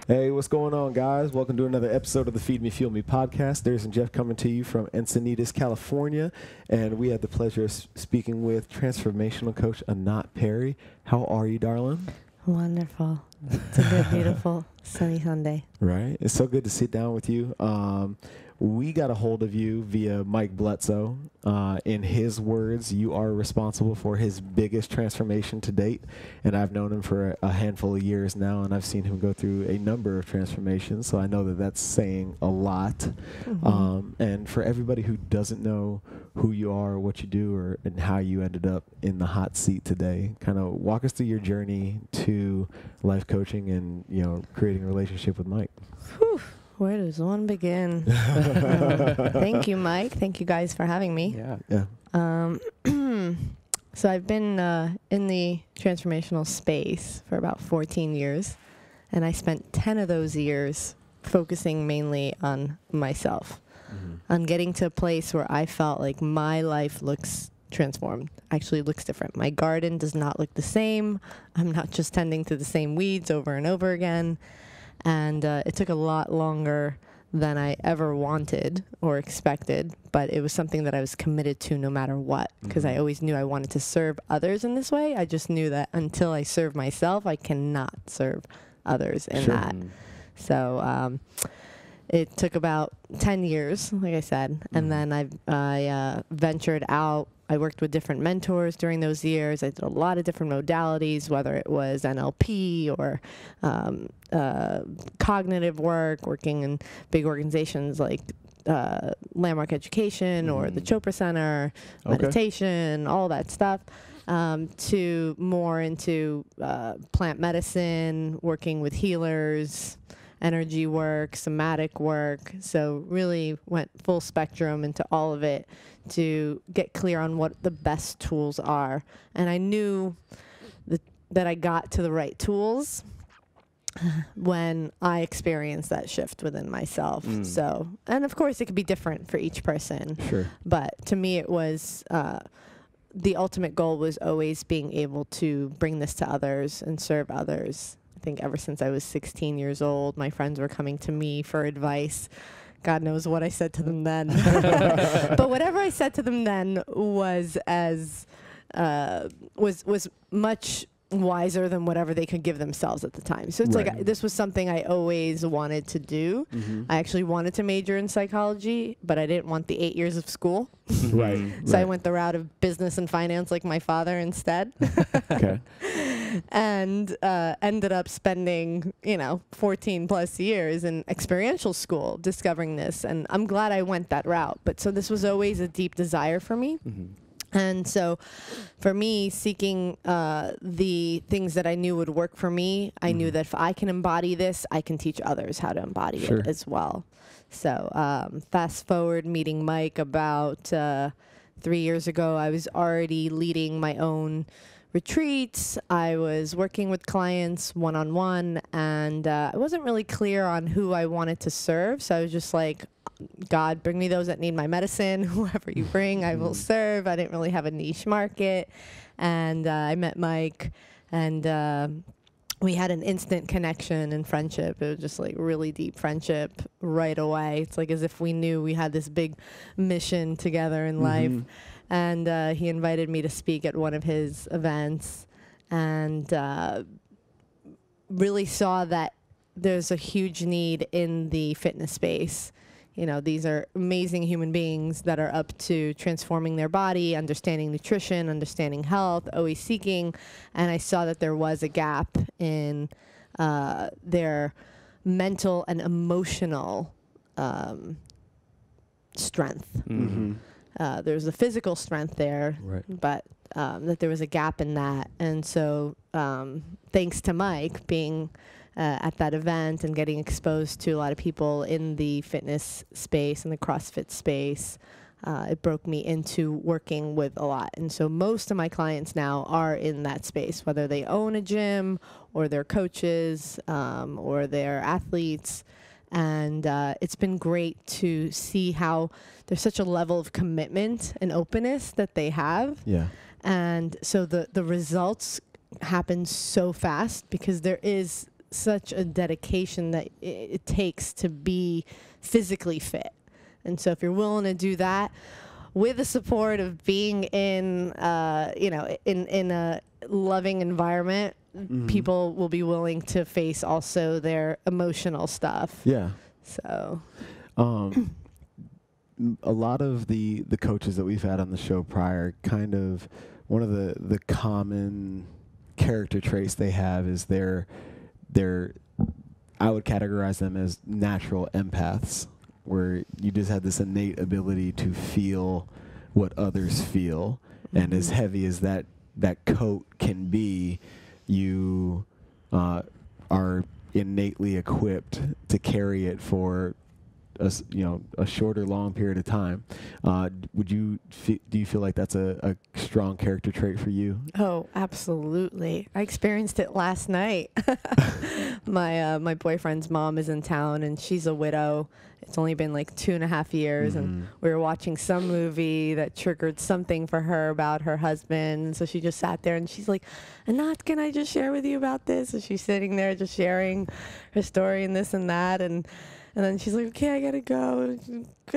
Hey, what's going on, guys? Welcome to another episode of the Feed Me, Fuel Me podcast. There's and Jeff coming to you from Encinitas, California, and we had the pleasure of speaking with transformational coach Anat Peri. How are you, darling? Wonderful. It's a good, beautiful, sunny Sunday. Right. It's so good to sit down with you. We got a hold of you via Mike Bledsoe. In his words, you are responsible for his biggest transformation to date. And I've known him for a handful of years now, and I've seen him go through a number of transformations. So I know that that's saying a lot. Mm-hmm. And for everybody who doesn't know who you are, what you do, and how you ended up in the hot seat today, kind of walk us through your journey to life coaching and, creating a relationship with Mike. Whew. Where does one begin? Thank you, Mike. Thank you guys for having me. Yeah. So I've been in the transformational space for about 14 years, and I spent 10 of those years focusing mainly on myself, on getting to a place where I felt like my life looks transformed, actually looks different. My garden does not look the same. I'm not just tending to the same weeds over and over again. And it took a lot longer than I ever wanted or expected, but it was something that I was committed to no matter what, because I always knew I wanted to serve others in this way. I just knew that until I serve myself, I cannot serve others in that. So it took about 10 years, like I said, and then I ventured out. I worked with different mentors during those years. I did a lot of different modalities, whether it was NLP or cognitive work, working in big organizations like Landmark Education or the Chopra Center, meditation, all that stuff, to more into plant medicine, working with healers, energy work, somatic work. So really went full spectrum into all of it to get clear on what the best tools are. And I knew that I got to the right tools when I experienced that shift within myself. So, and of course it could be different for each person. Sure. But to me it was, the ultimate goal was always being able to bring this to others and serve others. I think ever since I was 16 years old, my friends were coming to me for advice. God knows what I said to them then. But whatever I said to them then was much wiser than whatever they could give themselves at the time. So it's like this was something I always wanted to do. I actually wanted to major in psychology, but I didn't want the 8 years of school. So I went the route of business and finance like my father instead. Okay. And ended up spending, 14 plus years in experiential school discovering this. And I'm glad I went that route. But so this was always a deep desire for me. And so for me, seeking the things that I knew would work for me, I knew that if I can embody this, I can teach others how to embody it as well. So fast forward meeting Mike about 3 years ago, I was already leading my own retreats. I was working with clients one-on-one, and I wasn't really clear on who I wanted to serve. So I was just like, God, bring me those that need my medicine. Whoever you bring, I will serve. I didn't really have a niche market. And I met Mike, and we had an instant connection and friendship. It was just like really deep friendship right away. It's like as if we knew we had this big mission together in life. And he invited me to speak at one of his events, and really saw that there's a huge need in the fitness space. These are amazing human beings that are up to transforming their body, understanding nutrition, understanding health, always seeking. And I saw that there was a gap in their mental and emotional strength. There's a physical strength there, but that there was a gap in that. And so thanks to Mike being at that event and getting exposed to a lot of people in the fitness space and the CrossFit space, it broke me into working with a lot. And so most of my clients now are in that space, whether they own a gym or they're coaches or they're athletes. And it's been great to see how there's such a level of commitment and openness that they have. Yeah. And so the results happen so fast because there is such a dedication that it takes to be physically fit. And so if you're willing to do that with the support of being in, in a loving environment, people will be willing to face also their emotional stuff. Yeah. So, a lot of the coaches that we've had on the show prior, kind of one of the common character traits they have is they're I would categorize them as natural empaths, where you just have this innate ability to feel what others feel, and as heavy as that coat can be, you are innately equipped to carry it for a short or long period of time. Do you feel like that's a strong character trait for you? Oh, absolutely. I experienced it last night. My boyfriend's mom is in town, and she's a widow. It's only been like 2.5 years, and we were watching some movie that triggered something for her about her husband. So she just sat there, and she's like, "Anat, can I just share with you about this?" And she's sitting there just sharing her story and this and that, and then she's like, "Okay, I gotta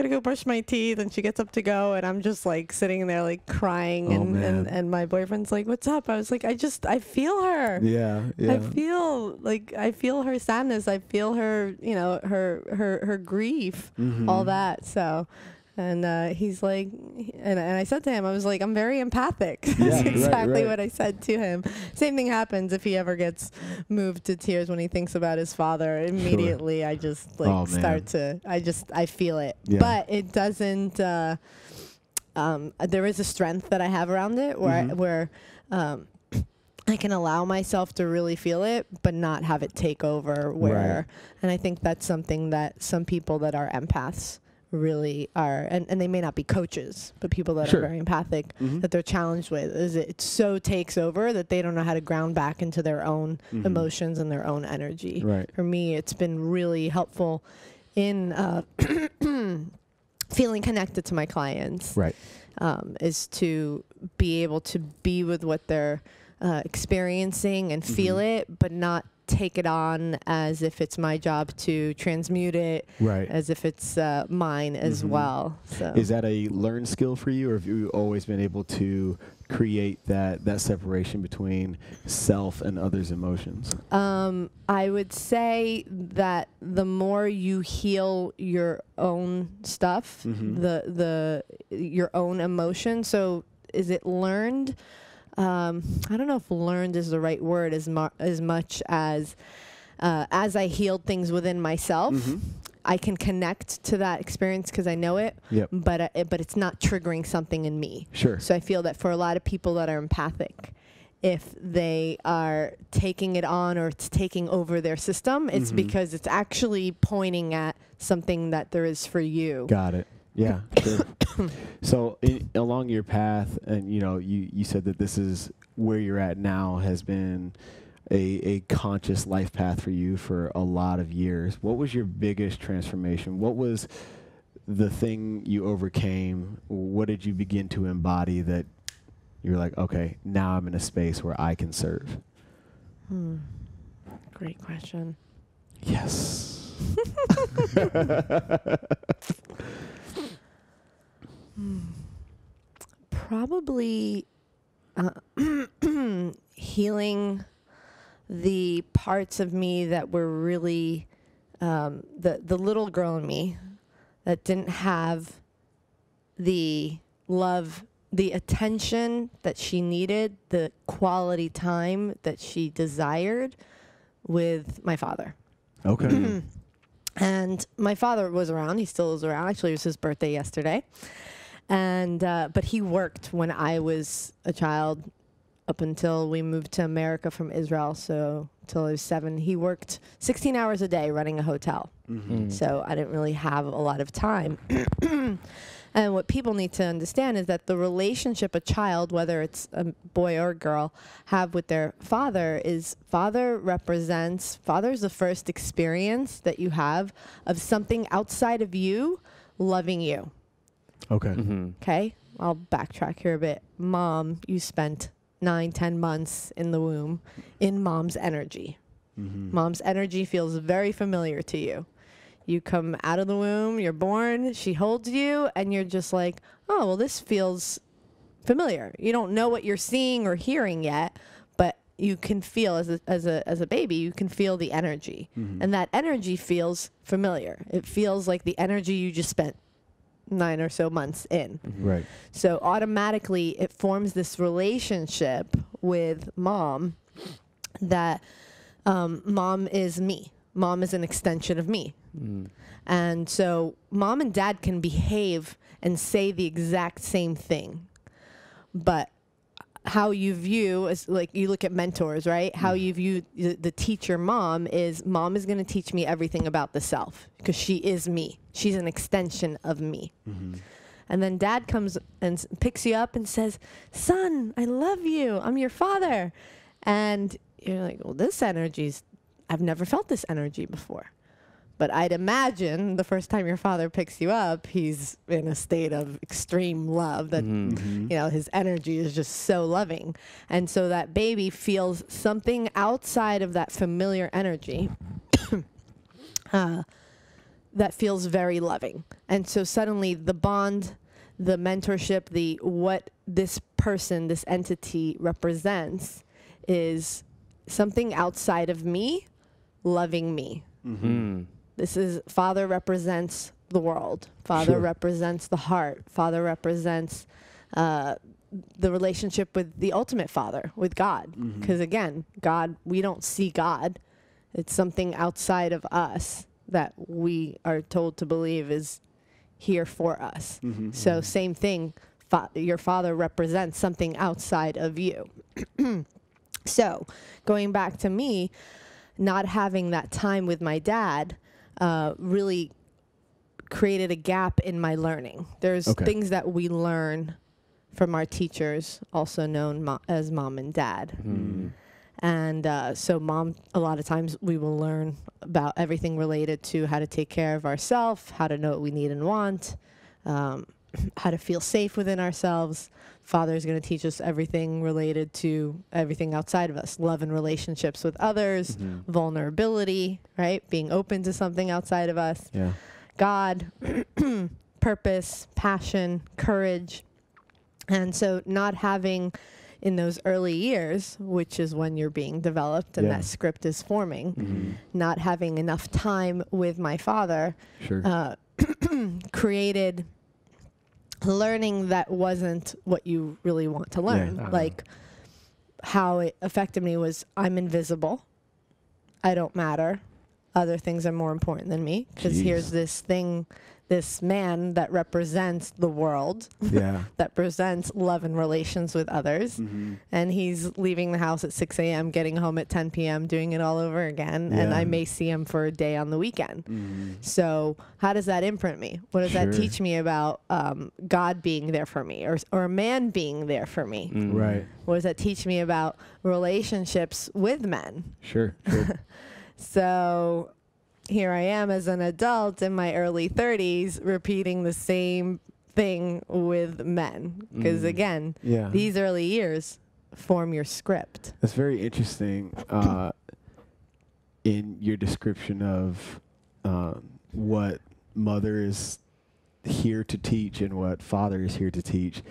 go brush my teeth." And she gets up to go, and I'm just like sitting there like crying, and my boyfriend's like, "What's up?" I was like, I feel her. Yeah. I feel her sadness. I feel her, her grief, all that. So, and he's like, and I said to him, I was like, I'm very empathic. That's exactly what I said to him. Same thing happens if he ever gets moved to tears when he thinks about his father. Immediately, I just like I feel it. Yeah. But it doesn't. There is a strength that I have around it where I can allow myself to really feel it, but not have it take over. And I think that's something that some people that are empaths really are, and they may not be coaches, but people that are very empathic, that they're challenged with, is it so takes over that they don't know how to ground back into their own emotions and their own energy. For me, it's been really helpful in feeling connected to my clients, is to be able to be with what they're experiencing and feel it, but not take it on as if it's my job to transmute it, as if it's mine as well. So, is that a learned skill for you, or have you always been able to create that separation between self and others' emotions? I would say that the more you heal your own stuff, your own emotion. So, is it learned? I don't know if learned is the right word as much as I healed things within myself, I can connect to that experience because I know it, but it's not triggering something in me. So I feel that for a lot of people that are empathic, if they are taking it on or it's taking over their system, it's because it's actually pointing at something that there is for you. Got it. Yeah, sure. So along your path, and you said that this is where you're at now, has been a conscious life path for you for a lot of years. What was your biggest transformation? What was the thing you overcame? What did you begin to embody that you're like, okay, now I'm in a space where I can serve? Great question. Yes. Probably healing the parts of me that were really the little girl in me that didn't have the love, the attention that she needed, the quality time that she desired with my father. Okay. And my father was around. He still is around. Actually, it was his birthday yesterday. And but he worked when I was a child up until we moved to America from Israel. So until I was 7, he worked 16 hours a day running a hotel. So I didn't really have a lot of time. And what people need to understand is that the relationship a child, whether it's a boy or a girl, have with their father is father is the first experience that you have of something outside of you loving you. Okay. Okay? I'll backtrack here a bit. Mom, you spent 9-10 months in the womb in mom's energy. Mom's energy feels very familiar to you. You come out of the womb, you're born, she holds you, and you're just like, oh, well, this feels familiar. You don't know what you're seeing or hearing yet, but you can feel as a baby, you can feel the energy. And that energy feels familiar. It feels like the energy you just spent 9 or so months in. Right. So automatically it forms this relationship with mom that mom is me. Mom is an extension of me. And so mom and dad can behave and say the exact same thing. But how you view, as like you look at mentors, right? How you view the teacher mom is going to teach me everything about the self because she is me. She's an extension of me. And then dad comes and picks you up and says, son, I love you. I'm your father. And you're like, well, I've never felt this energy before. But I'd imagine the first time your father picks you up, he's in a state of extreme love that, you know, his energy is just so loving. And so that baby feels something outside of that familiar energy that feels very loving. And so suddenly the bond, the mentorship, what this person, this entity represents is something outside of me loving me. This is father represents the world. Father represents the heart. Father represents the relationship with the ultimate father, with God. Because again, God, we don't see God. It's something outside of us that we are told to believe is here for us. So same thing, your father represents something outside of you. So going back to me, not having that time with my dad really created a gap in my learning. There's things that we learn from our teachers, also known as mom and dad. And so mom, a lot of times we will learn about everything related to how to take care of ourselves, how to know what we need and want, how to feel safe within ourselves. Father is going to teach us everything related to everything outside of us, love and relationships with others, vulnerability, right? Being open to something outside of us. God, purpose, passion, courage. And so not having in those early years, which is when you're being developed and that script is forming, not having enough time with my father created learning that wasn't what you really want to learn. Like how it affected me was I'm invisible. I don't matter. Other things are more important than me because here's this man that represents the world, that represents love and relations with others. And he's leaving the house at 6 a.m., getting home at 10 p.m., doing it all over again. And I may see him for a day on the weekend. So how does that imprint me? What does that teach me about God being there for me or a man being there for me? Right. What does that teach me about relationships with men? So here I am as an adult in my early 30s repeating the same thing with men. Because again, these early years form your script. That's very interesting in your description of what mother is here to teach and what father is here to teach.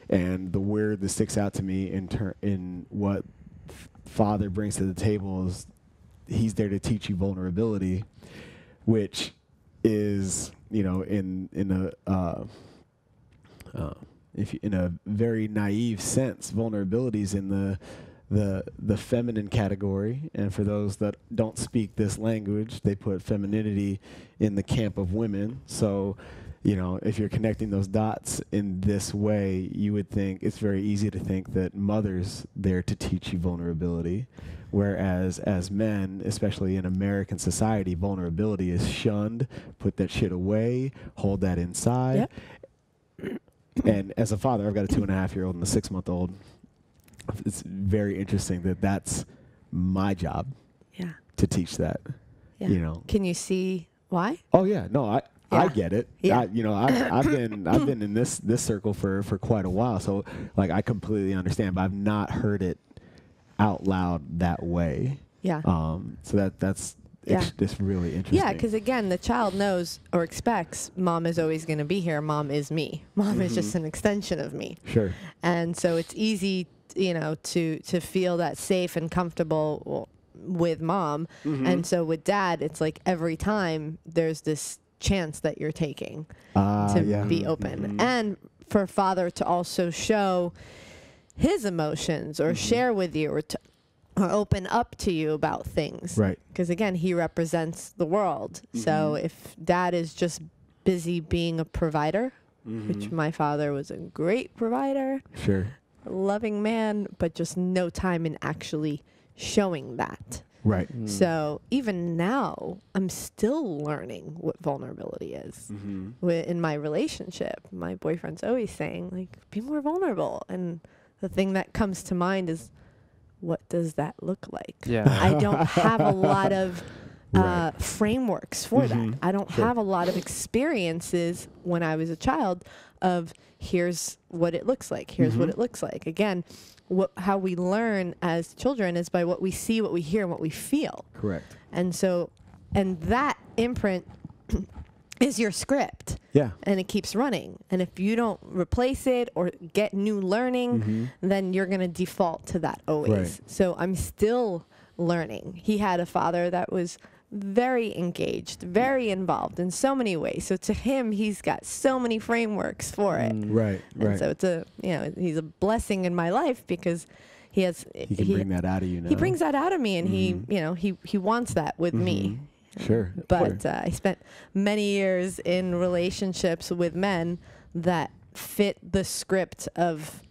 And the word that sticks out to me in what father brings to the table is he's there to teach you vulnerability, which is, you know, in a very naive sense, vulnerability is in the feminine category. And for those that don't speak this language, they put femininity in the camp of women. So, you know, if you're connecting those dots in this way, you would think it's very easy to think that mother's there to teach you vulnerability. Whereas as men, especially in American society, vulnerability is shunned, put that shit away, hold that inside. And as a father, I've got a 2.5-year-old and a 6-month-old. It's very interesting that that's my job to teach that, you know. Can you see why? Oh, yeah. No, I get it. You know, I've been in this circle for quite a while. So, like, I completely understand, but I've not heard it out loud that way. Yeah. So that's Yeah. it's really interesting. Yeah, because again, the child knows or expects mom is always going to be here. Mom is me. Mom is just an extension of me. Sure. And so it's easy, to feel that safe and comfortable with mom. And so with dad, it's like every time there's this chance that you're taking to be open. And for father to also show his emotions or share with you or open up to you about things. Right. Because again, he represents the world. So if dad is just busy being a provider, which my father was a great provider, Sure. a loving man, but just no time in actually showing that. Right. So even now, I'm still learning what vulnerability is. In my relationship, my boyfriend's always saying, like, be more vulnerable. And the thing that comes to mind is, what does that look like? Yeah. I don't have a lot of frameworks for that. I don't Sure. have a lot of experiences when I was a child of here's what it looks like. Here's what it looks like. Again, how we learn as children is by what we see, what we hear, and what we feel. Correct. And that imprint is your script. Yeah. And it keeps running. And if you don't replace it or get new learning, then you're going to default to that always. Right. So I'm still learning. He had a father that was very engaged, very involved in so many ways. So to him, he's got so many frameworks for it. Right. And so it's he's a blessing in my life because he can bring that out of you now. He brings that out of me, and he wants that with me. Sure. But I spent many years in relationships with men that fit the script of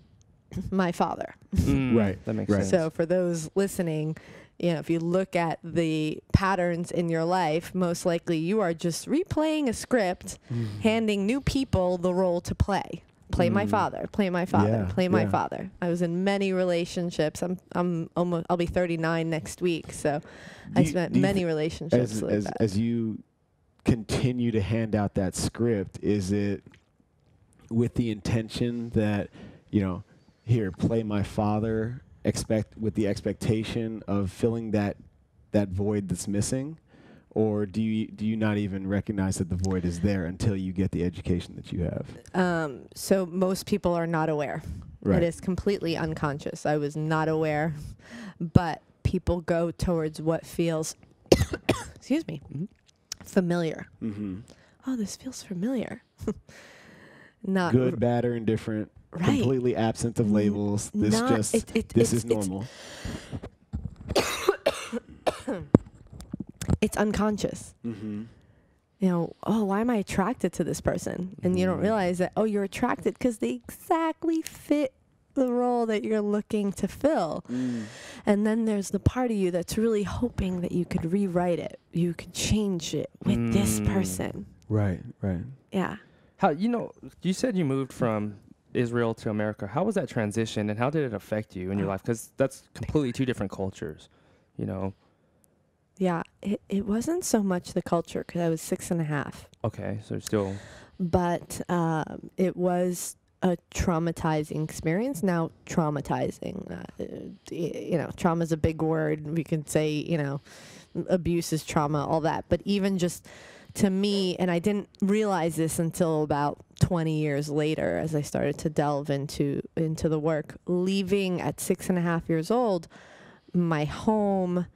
my father. Right. That makes Right. sense. So for those listening, if you look at the patterns in your life, most likely you are just replaying a script, handing new people the role to play. Play my father, play my father, Yeah, play my yeah. father. I was in many relationships. I'll be 39 next week, so I spent many relationships like that. As you continue to hand out that script, is it with the intention that, here, play my father, with the expectation of filling that void that's missing? Or do you not even recognize that the void is there until you get the education that you have? So most people are not aware. Right. It is completely unconscious. I was not aware, but people go towards what feels, excuse me, familiar. Oh, this feels familiar. Not Good, bad, or indifferent. Right. Completely absent of labels. This is normal. It's unconscious. Why am I attracted to this person? And you don't realize that, you're attracted because they exactly fit the role that you're looking to fill. And then there's the part of you that's really hoping that you could rewrite it. You could change it with this person. Right. Yeah. How, you said you moved from Israel to America. How was that transition, and how did it affect you in your life? Because that's completely two different cultures, Yeah, it wasn't so much the culture because I was 6.5. Okay, so still. But it was a traumatizing experience. Now, traumatizing, trauma is a big word. We can say, abuse is trauma, all that. But even just to me, and I didn't realize this until about 20 years later as I started to delve into the work, leaving at 6.5 years old, my home,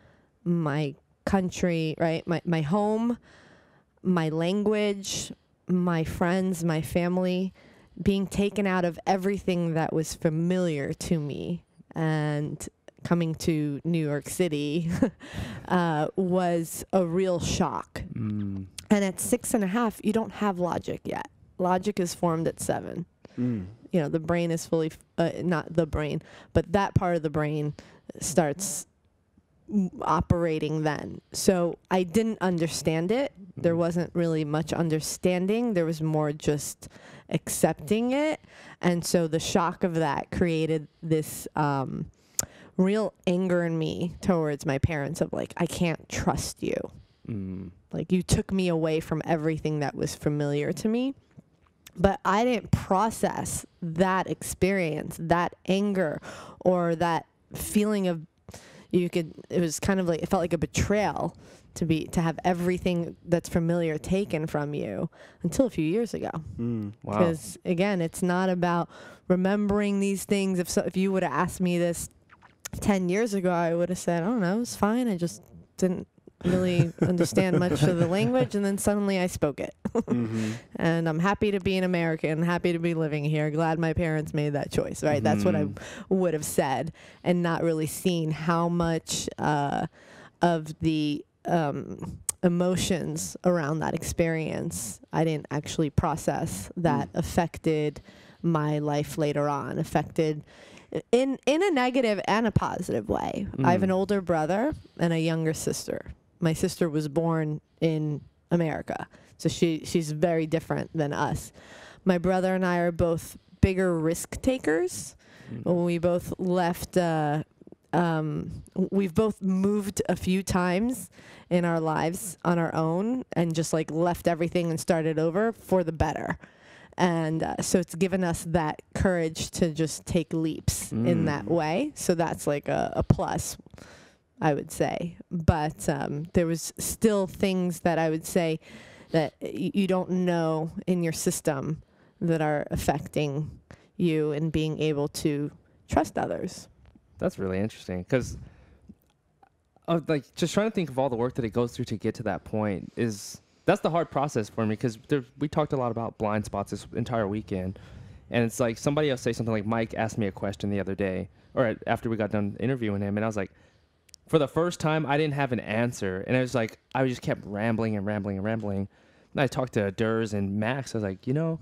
my country, right? My home, my language, my friends, my family, being taken out of everything that was familiar to me, and coming to New York City was a real shock. And at 6.5, you don't have logic yet. Logic is formed at 7. The brain is fully, not the brain, but that part of the brain starts operating then. So I didn't understand it. There wasn't really much understanding. There was more just accepting it. And so the shock of that created this real anger in me towards my parents of like, I can't trust you. Like, you took me away from everything that was familiar to me. But I didn't process that experience, that anger, or that feeling of it was kind of like, it felt like a betrayal to have everything that's familiar taken from you until a few years ago. Wow. Because again, it's not about remembering these things. If you would have asked me this 10 years ago, I would have said, I don't know, it was fine. I just didn't really understand much of the language, and then suddenly I spoke it. And I'm happy to be an American, happy to be living here, glad my parents made that choice, right? That's what I would have said, and not really seen how much of the emotions around that experience I didn't actually process that affected my life later on, affected in a negative and a positive way. I have an older brother and a younger sister. My sister was born in America, so she's very different than us. My brother and I are both bigger risk takers. We both left, we've both moved a few times in our lives on our own and just like left everything and started over for the better. And so it's given us that courage to just take leaps in that way. So that's like a plus, I would say. But there was still things that I would say that you don't know in your system that are affecting you and being able to trust others. That's really interesting, because like just trying to think of all the work that it goes through to get to that point that's the hard process for me, because we talked a lot about blind spots this entire weekend, and it's like somebody else say something like, Mike asked me a question the other day, or after we got done interviewing him, and I was like, for the first time, I didn't have an answer, and I was like, I just kept rambling and rambling and rambling. And I talked to Durs and Max. I was like, that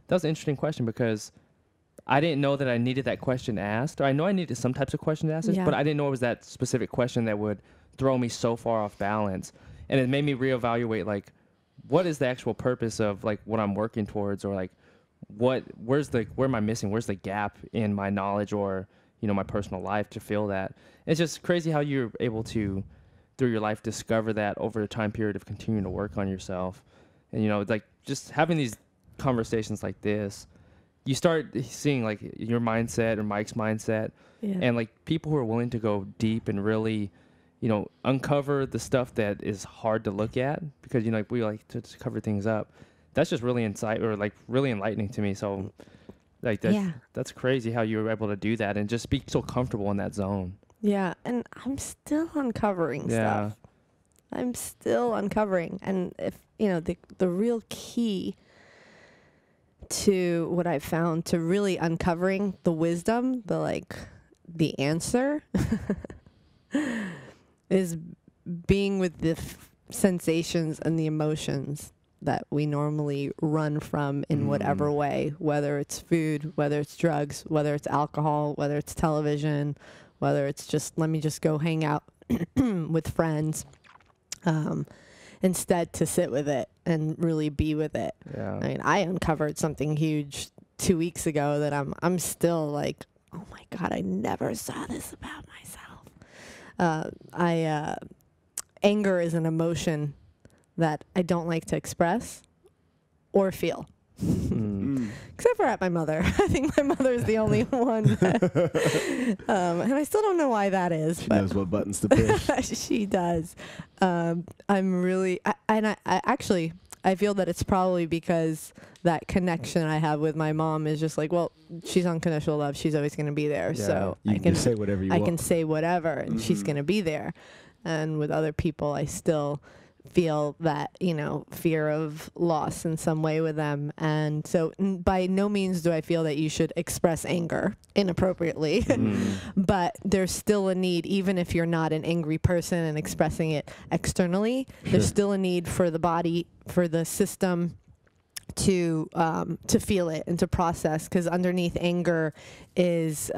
was an interesting question, because I didn't know that I needed that question asked. Or I know I needed some types of questions asked, but I didn't know it was that specific question that would throw me so far off balance. And it made me reevaluate, like, what is the actual purpose of like what I'm working towards, or like where am I missing? Where's the gap in my knowledge or, my personal life to feel that? It's just crazy how you're able to, through your life, discover that over a time period of continuing to work on yourself. And, like just having these conversations like this, you start seeing like your mindset or Mike's mindset, and like people who are willing to go deep and really, uncover the stuff that is hard to look at, because, we like to cover things up. That's just really really enlightening to me. So like that's crazy how you were able to do that and just be so comfortable in that zone. Yeah. And I'm still uncovering stuff. I'm still uncovering. And if, the real key to what I've found to really uncovering the wisdom, the answer is being with the sensations and the emotions that we normally run from in whatever way, whether it's food, whether it's drugs, whether it's alcohol, whether it's television, whether it's just, let me just go hang out with friends, instead to sit with it and really be with it. Yeah. I mean, I uncovered something huge 2 weeks ago that I'm still like, oh my God, I never saw this about myself. Anger is an emotion that I don't like to express or feel. Except for at my mother. I think my mother is the only one. That, and I still don't know why that is. She knows what buttons to push. She does. I'm really, I feel that it's probably because that connection I have with my mom is just like, well, she's unconditional love. She's always going to be there. Yeah, So you can say whatever you want. I can say whatever, and she's going to be there. And with other people, I still feel that, fear of loss in some way with them. And so by no means do I feel that you should express anger inappropriately, but there's still a need, even if you're not an angry person and expressing it externally, there's still a need for the body, for the system to feel it and to process, because underneath anger is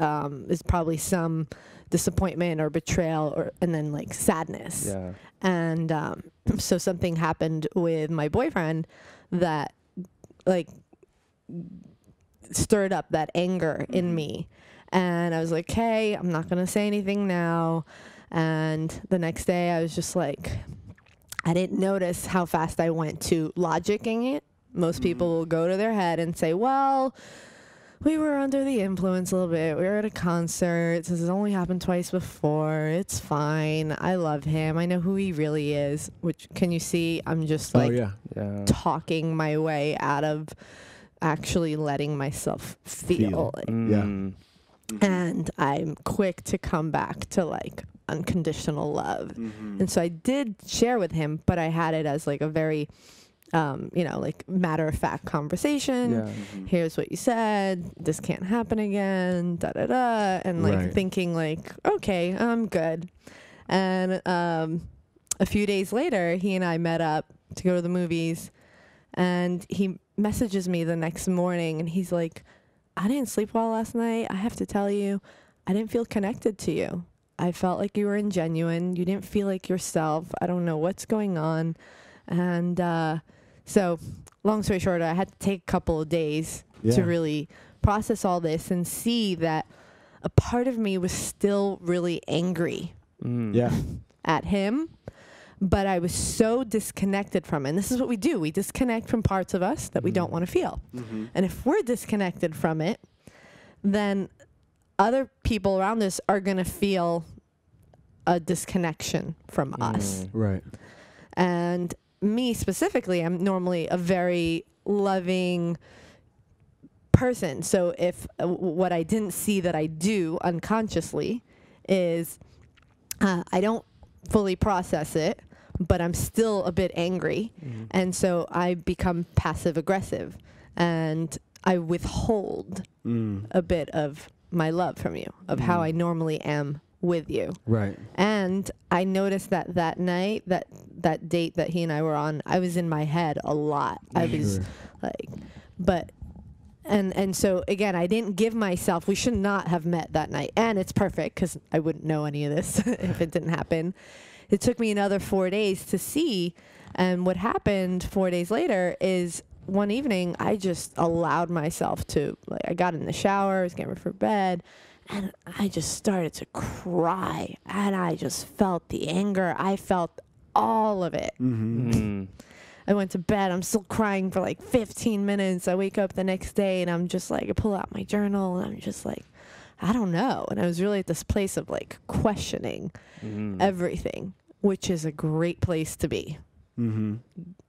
probably some disappointment or betrayal and then like sadness. Yeah. And so something happened with my boyfriend that like stirred up that anger in me. And I was like, hey, I'm not going to say anything now. And the next day I was just like, I didn't notice how fast I went to logicking it. Most people will go to their head and say, well, we were under the influence a little bit. We were at a concert. This has only happened twice before. It's fine. I love him. I know who he really is. Which, can you see? I'm just like Yeah. talking my way out of actually letting myself feel it. Mm. And I'm quick to come back to like unconditional love. And so I did share with him, but I had it as like a very like matter of fact conversation. Yeah. Here's what you said. This can't happen again. Da da da. And like thinking like, okay, I'm good. And a few days later, he and I met up to go to the movies, and he messages me the next morning, and he's like, I didn't sleep well last night. I have to tell you, I didn't feel connected to you. I felt like you were ingenuine. You didn't feel like yourself. I don't know what's going on. And so long story short, I had to take a couple of days to really process all this and see that a part of me was still really angry at him, but I was so disconnected from it. And this is what we do. We disconnect from parts of us that we don't want to feel. And if we're disconnected from it, then other people around us are going to feel a disconnection from us. Right. And me specifically, I'm normally a very loving person. So if what I didn't see that I do unconsciously is I don't fully process it, but I'm still a bit angry. And so I become passive aggressive, and I withhold a bit of my love from you, of how I normally am with you. Right. And I noticed that that night, that date that he and I were on, I was in my head a lot. I was like, but, and so again, I didn't give myself, we should not have met that night. And it's perfect because I wouldn't know any of this if it didn't happen. It took me another 4 days to see. And what happened 4 days later is one evening, I just allowed myself to, like, I got in the shower, I was getting ready for bed, and I just started to cry. And I just felt the anger. I felt all of it. I went to bed. I'm still crying for like 15 minutes. I wake up the next day and I'm just like, I pull out my journal and I'm just like, I don't know. And I was really at this place of like questioning everything, which is a great place to be.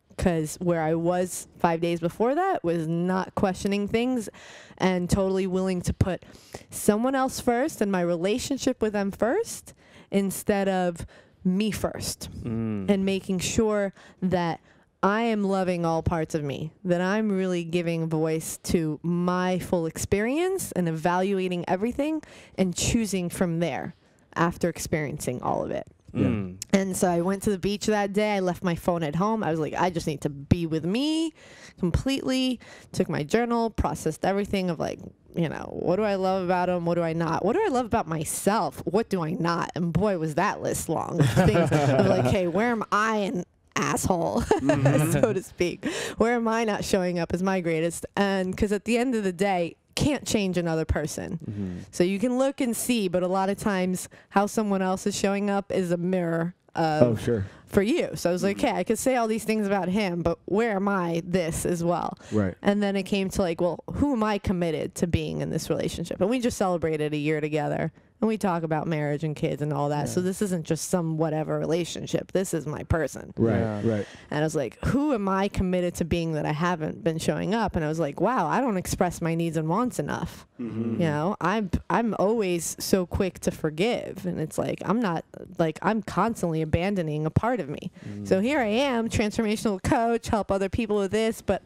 Because where I was 5 days before that was not questioning things and totally willing to put someone else first and my relationship with them first instead of me first, and making sure that I am loving all parts of me, that I'm really giving voice to my full experience and evaluating everything and choosing from there after experiencing all of it. And so I went to the beach that day. I left my phone at home. I was like, I just need to be with me completely. Took my journal, processed everything of like, you know, what do I love about him? What do I not? What do I love about myself? What do I not? And boy, was that list long. Things of like, hey, where am I an asshole, so to speak? Where am I not showing up as my greatest? And because at the end of the day, can't change another person. So you can look and see, but a lot of times how someone else is showing up is a mirror of for you. So I was like, okay, I could say all these things about him, but where am I this as well? Right. And then it came to like, well, who am I committed to being in this relationship? And we just celebrated a year together. And we talk about marriage and kids and all that. So this isn't just some whatever relationship. This is my person. Right. Right. And I was like, who am I committed to being that I haven't been showing up? And I was like, wow, I don't express my needs and wants enough. You know, I'm always so quick to forgive. And it's like, I'm not, like, I'm constantly abandoning a part of me. So here I am, transformational coach, help other people with this, but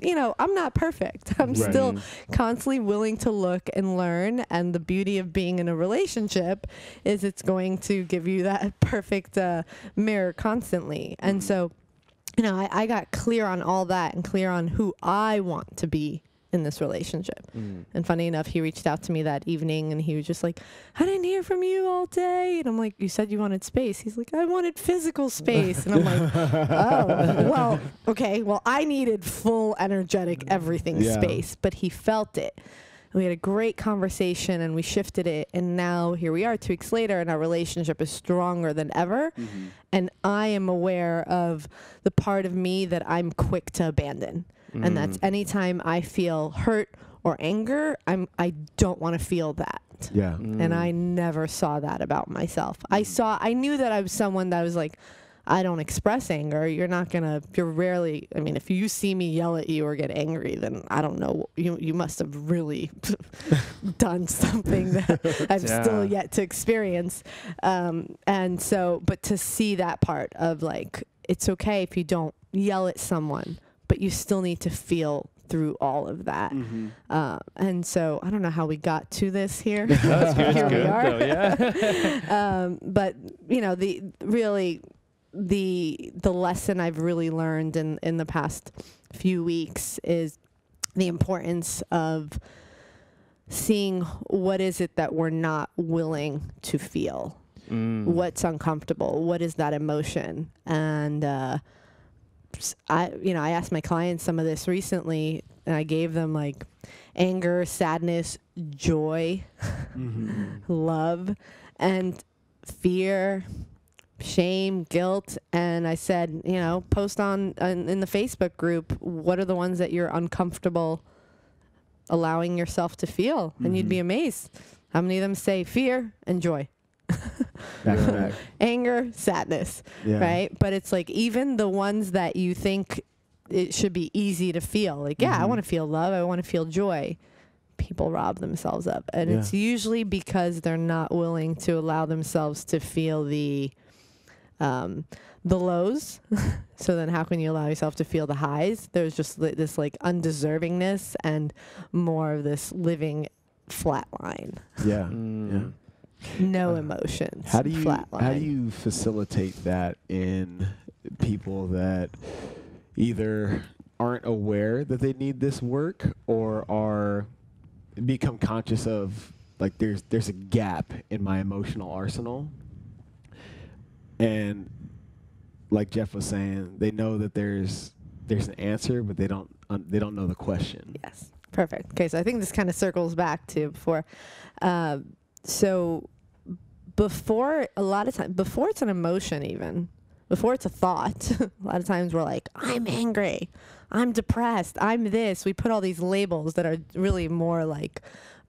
you know, I'm not perfect. I'm still constantly willing to look and learn. And the beauty of being in a relationship is it's going to give you that perfect mirror constantly. And so, you know, I got clear on all that and clear on who I want to be in this relationship. And funny enough, he reached out to me that evening and he was just like, I didn't hear from you all day. And I'm like, you said you wanted space. He's like, I wanted physical space. And I'm like, oh, well, okay. Well, I needed full energetic everything space, but he felt it. And we had a great conversation and we shifted it. And now here we are 2 weeks later and our relationship is stronger than ever. And I am aware of the part of me that I'm quick to abandon. And that's anytime I feel hurt or anger, I don't want to feel that. Yeah. And I never saw that about myself. I knew that I was someone that was like, I don't express anger. You're rarely, I mean, if you see me yell at you or get angry, then I don't know, you must have really done something that I've still yet to experience. And so, but to see that part of like, it's okay if you don't yell at someone, but you still need to feel through all of that. And so I don't know how we got to this here. That's good. Here we are. Yeah. But you know, the lesson I've really learned in the past few weeks is the importance of seeing what is it that we're not willing to feel. What's uncomfortable? What is that emotion? And I asked my clients some of this recently, and I gave them like anger, sadness, joy, love, and fear, shame, guilt. And I said, post in the Facebook group, what are the ones that you're uncomfortable allowing yourself to feel? And you'd be amazed how many of them say fear and joy. Back. Anger, sadness, right? But it's like even the ones that you think it should be easy to feel, like, I want to feel love, I want to feel joy, people rob themselves up. And it's usually because they're not willing to allow themselves to feel the lows. So then how can you allow yourself to feel the highs? There's just this like undeservingness and more of this living flat line. Yeah. No emotions. How do flatline. you facilitate that in people that either aren't aware that they need this work or become conscious of like there's a gap in my emotional arsenal, and like Jeff was saying, they know that there's an answer, but they don't know the question. Yes, perfect. Okay, so I think this kind of circles back to before. So before it's an emotion, even before it's a thought, a lot of times we're like, I'm angry, I'm depressed, I'm this. We put all these labels that are really more like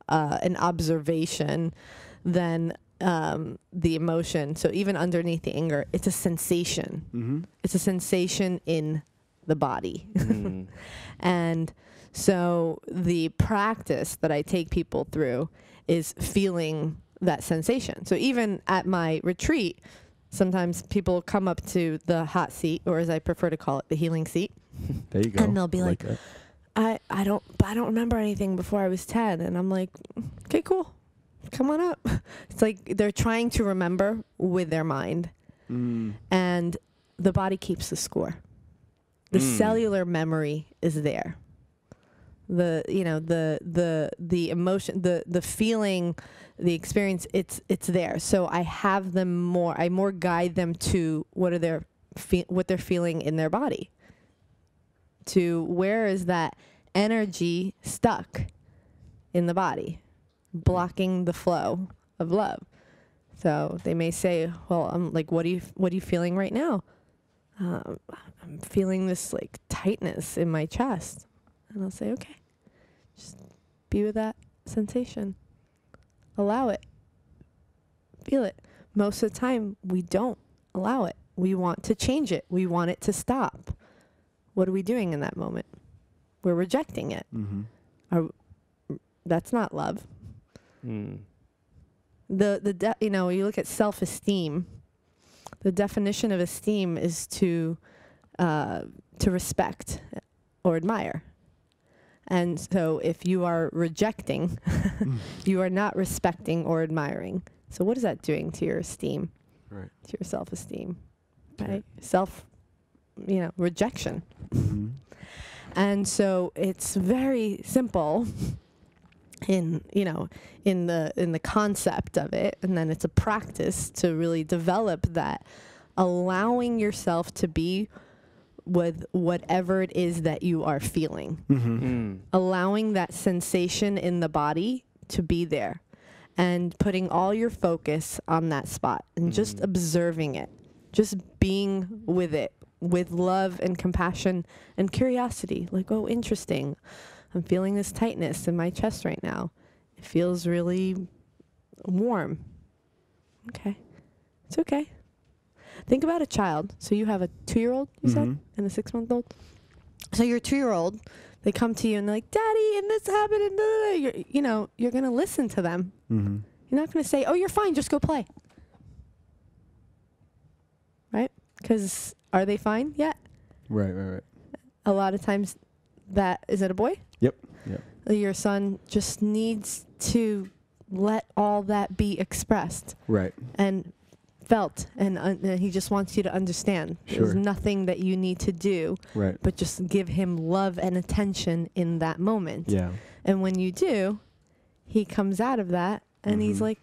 an observation than the emotion. So even underneath the anger, it's a sensation. It's a sensation in the body. And so the practice that I take people through is feeling that sensation. So even at my retreat, sometimes people come up to the hot seat, or as I prefer to call it, the healing seat. There you go. And they'll be like I don't remember anything before I was 10. And I'm like, okay, cool. Come on up. It's like they're trying to remember with their mind. And the body keeps the score. The cellular memory is there. The emotion, the feeling, the experience, it's there. So I have them more. I more guide them to what they're feeling in their body. To where is that energy stuck in the body, blocking the flow of love. So they may say, "Well, I'm like, what are you feeling right now?" I'm feeling this like tightness in my chest. And I'll say, okay, just be with that sensation. Allow it. Feel it. Most of the time, we don't allow it. We want to change it. We want it to stop. What are we doing in that moment? We're rejecting it. That's not love. You look at self-esteem. The definition of esteem is to respect or admire. And so if you are rejecting, you are not respecting or admiring. So what is that doing to your esteem? Right. To your self-esteem, right? Rejection. And so it's very simple in the concept of it, and then it's a practice to really develop that, allowing yourself to be with whatever it is that you are feeling. Allowing that sensation in the body to be there and putting all your focus on that spot and just observing it, just being with it with love and compassion and curiosity. Like, oh, interesting. I'm feeling this tightness in my chest right now. It feels really warm. Okay. It's okay. Think about a child. So you have a 2-year-old, you said, and a 6-month-old. So your 2-year-old, they come to you and they're like, Daddy, and this happened, and blah, blah, blah. You're going to listen to them. You're not going to say, oh, you're fine, just go play. Right? Because are they fine yet? Right. A lot of times is it a boy? Yep. Your son just needs to let all that be expressed. Right. And felt, and he just wants you to understand. Sure. There's nothing that you need to do, Right. but just give him love and attention in that moment. Yeah. And when you do, he comes out of that, and he's like,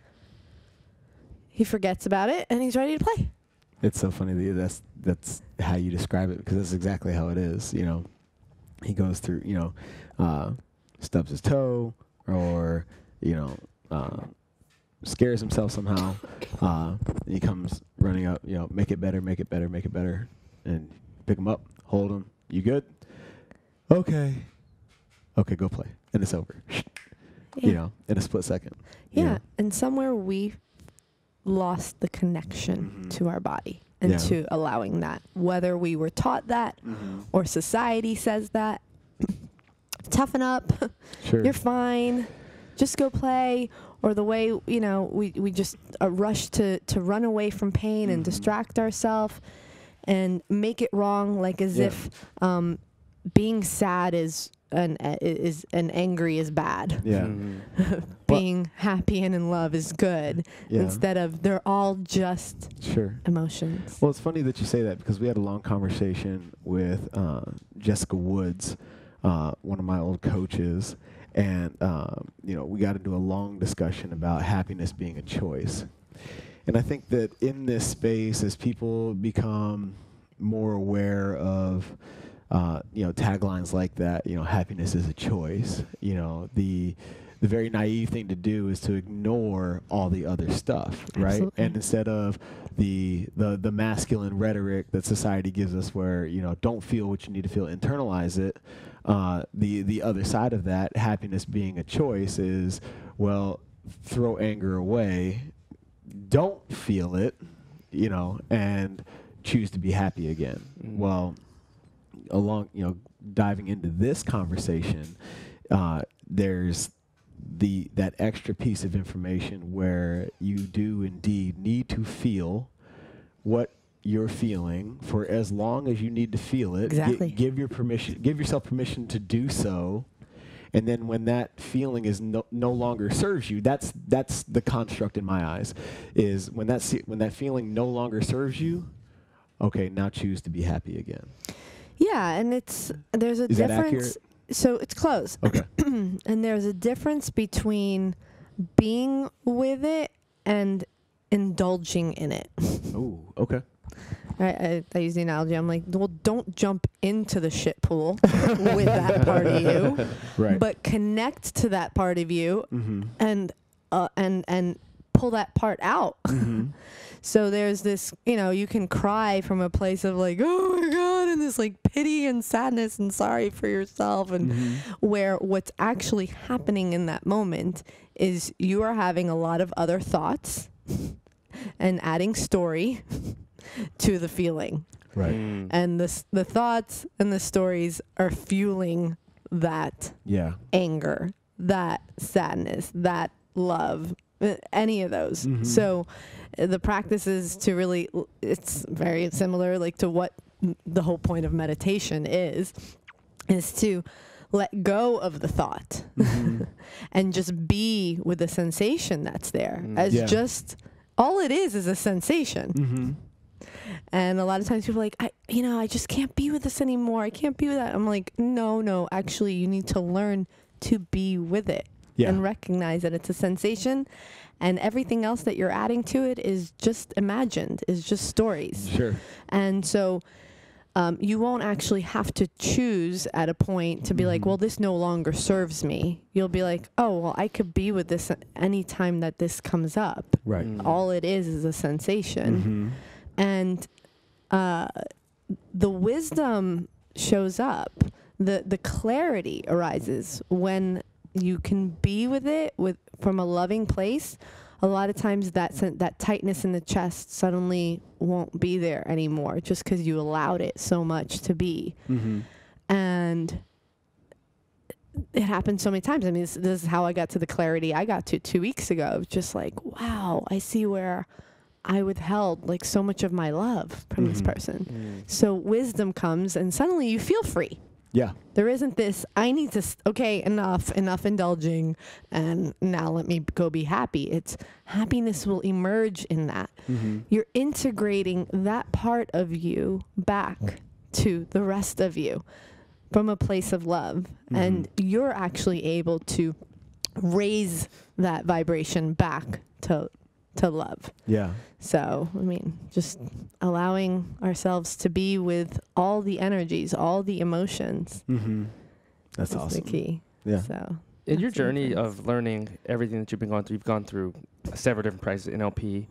he forgets about it, and he's ready to play. It's so funny that that's how you describe it, because that's exactly how it is. He goes through, stubs his toe, or scares himself somehow. He comes running up, make it better, and pick him up, hold him. You good? Okay, go play, and it's over. Yeah. In a split second. Yeah, and somewhere we lost the connection to our body and to allowing that, whether we were taught that or society says that. Toughen up. Sure. You're fine. Just go play. Or the way, we just rush to run away from pain and distract ourselves and make it wrong, like as if being sad is and angry is bad. Yeah. Being happy and in love is good. Yeah. Instead of they're all just emotions. Well, it's funny that you say that, because we had a long conversation with Jessica Woods, one of my old coaches, and we got into a long discussion about happiness being a choice. And I think that in this space, as people become more aware of taglines like that, happiness is a choice, the very naive thing to do is to ignore all the other stuff, right? Absolutely. And instead of the masculine rhetoric that society gives us, where don't feel what you need to feel, internalize it. The other side of that, happiness being a choice, is, well, throw anger away, don't feel it, and choose to be happy again. Well, diving into this conversation, there's that extra piece of information where you do indeed need to feel what you're feeling for as long as you need to feel it. Exactly. Give yourself permission to do so. And then when that feeling is no longer serves you, that's the construct in my eyes, is when that feeling no longer serves you, okay, now choose to be happy again. Yeah, and there's a Is that difference. accurate? So it's close. Okay. And there's a difference between being with it and indulging in it. Oh, okay. I use the analogy. I'm like, well, don't jump into the shit pool with that part of you, Right. but connect to that part of you and pull that part out. So there's this, you can cry from a place of like, oh my God, and this like pity and sadness and sorry for yourself, and where what's actually happening in that moment is you are having a lot of other thoughts and adding story to the feeling. Right. And the thoughts and the stories are fueling that anger, that sadness, that love, any of those. So the practice is to really, it's very similar like to what the whole point of meditation is to let go of the thought and just be with the sensation that's there as just all it is a sensation. And a lot of times people are like, I just can't be with this anymore. I can't be with that. I'm like, no, actually you need to learn to be with it and recognize that it's a sensation, and everything else that you're adding to it is just imagined, is just stories. Sure. And so you won't actually have to choose at a point to be like, well, this no longer serves me. You'll be like, oh, well, I could be with this any time that this comes up. Right. All it is a sensation. And the wisdom shows up the clarity arises when you can be with it from a loving place. A lot of times that tightness in the chest suddenly won't be there anymore just because you allowed it so much to be. And it happened so many times. I mean, this is how I got to the clarity I got to 2 weeks ago. Just like, wow, I see where I withheld like so much of my love from this person. So wisdom comes and suddenly you feel free. Yeah. There isn't this, I need to, okay, enough indulging, and now let me go be happy. It's happiness will emerge in that. You're integrating that part of you back to the rest of you from a place of love. And you're actually able to raise that vibration back to love. Yeah. So, I mean, just allowing ourselves to be with all the energies, all the emotions. That's is awesome. the key. Yeah. So, In your that's the journey difference. of learning everything that you've gone through several different practices in NLP.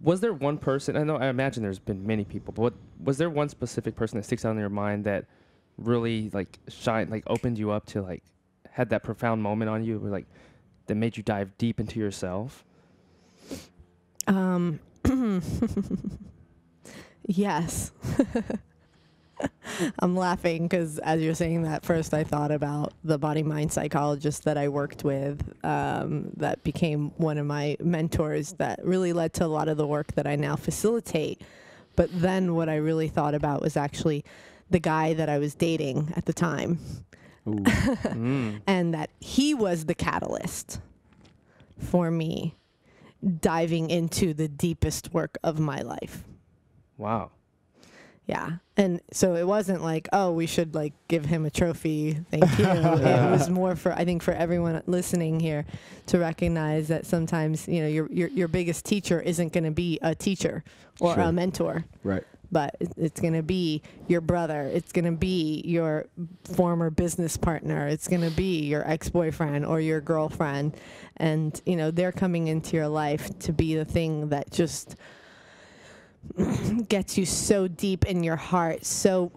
Was there one person? I imagine there's been many people, but was there one specific person that sticks out in your mind that really opened you up to had that profound moment on you, or that made you dive deep into yourself? Yes. I'm laughing because as you're saying that, first I thought about the body-mind psychologist that I worked with that became one of my mentors that really led to a lot of the work that I now facilitate. But then what I really thought about was actually the guy that I was dating at the time. And that he was the catalyst for me diving into the deepest work of my life. Wow. Yeah. And so it wasn't like, oh, we should give him a trophy. Thank you. It was more I think for everyone listening here to recognize that sometimes, your biggest teacher isn't going to be a teacher or a mentor. Right. But it's going to be your brother. It's going to be your former business partner. It's going to be your ex-boyfriend or your girlfriend. And, they're coming into your life to be the thing that just gets you so deep in your heart, so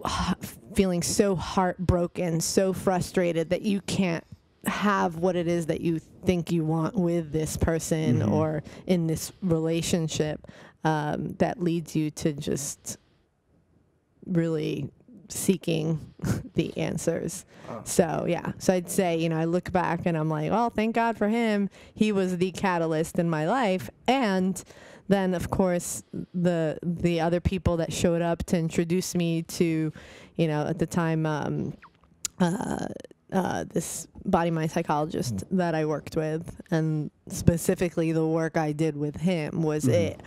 feeling so heartbroken, so frustrated that you can't have what it is that you think you want with this person or in this relationship. That leads you to just really seeking the answers. So, yeah. So I'd say, I look back and I'm like, well, thank God for him. He was the catalyst in my life. And then, of course, the other people that showed up to introduce me to, at the time, this body-mind psychologist that I worked with, and specifically the work I did with him was it.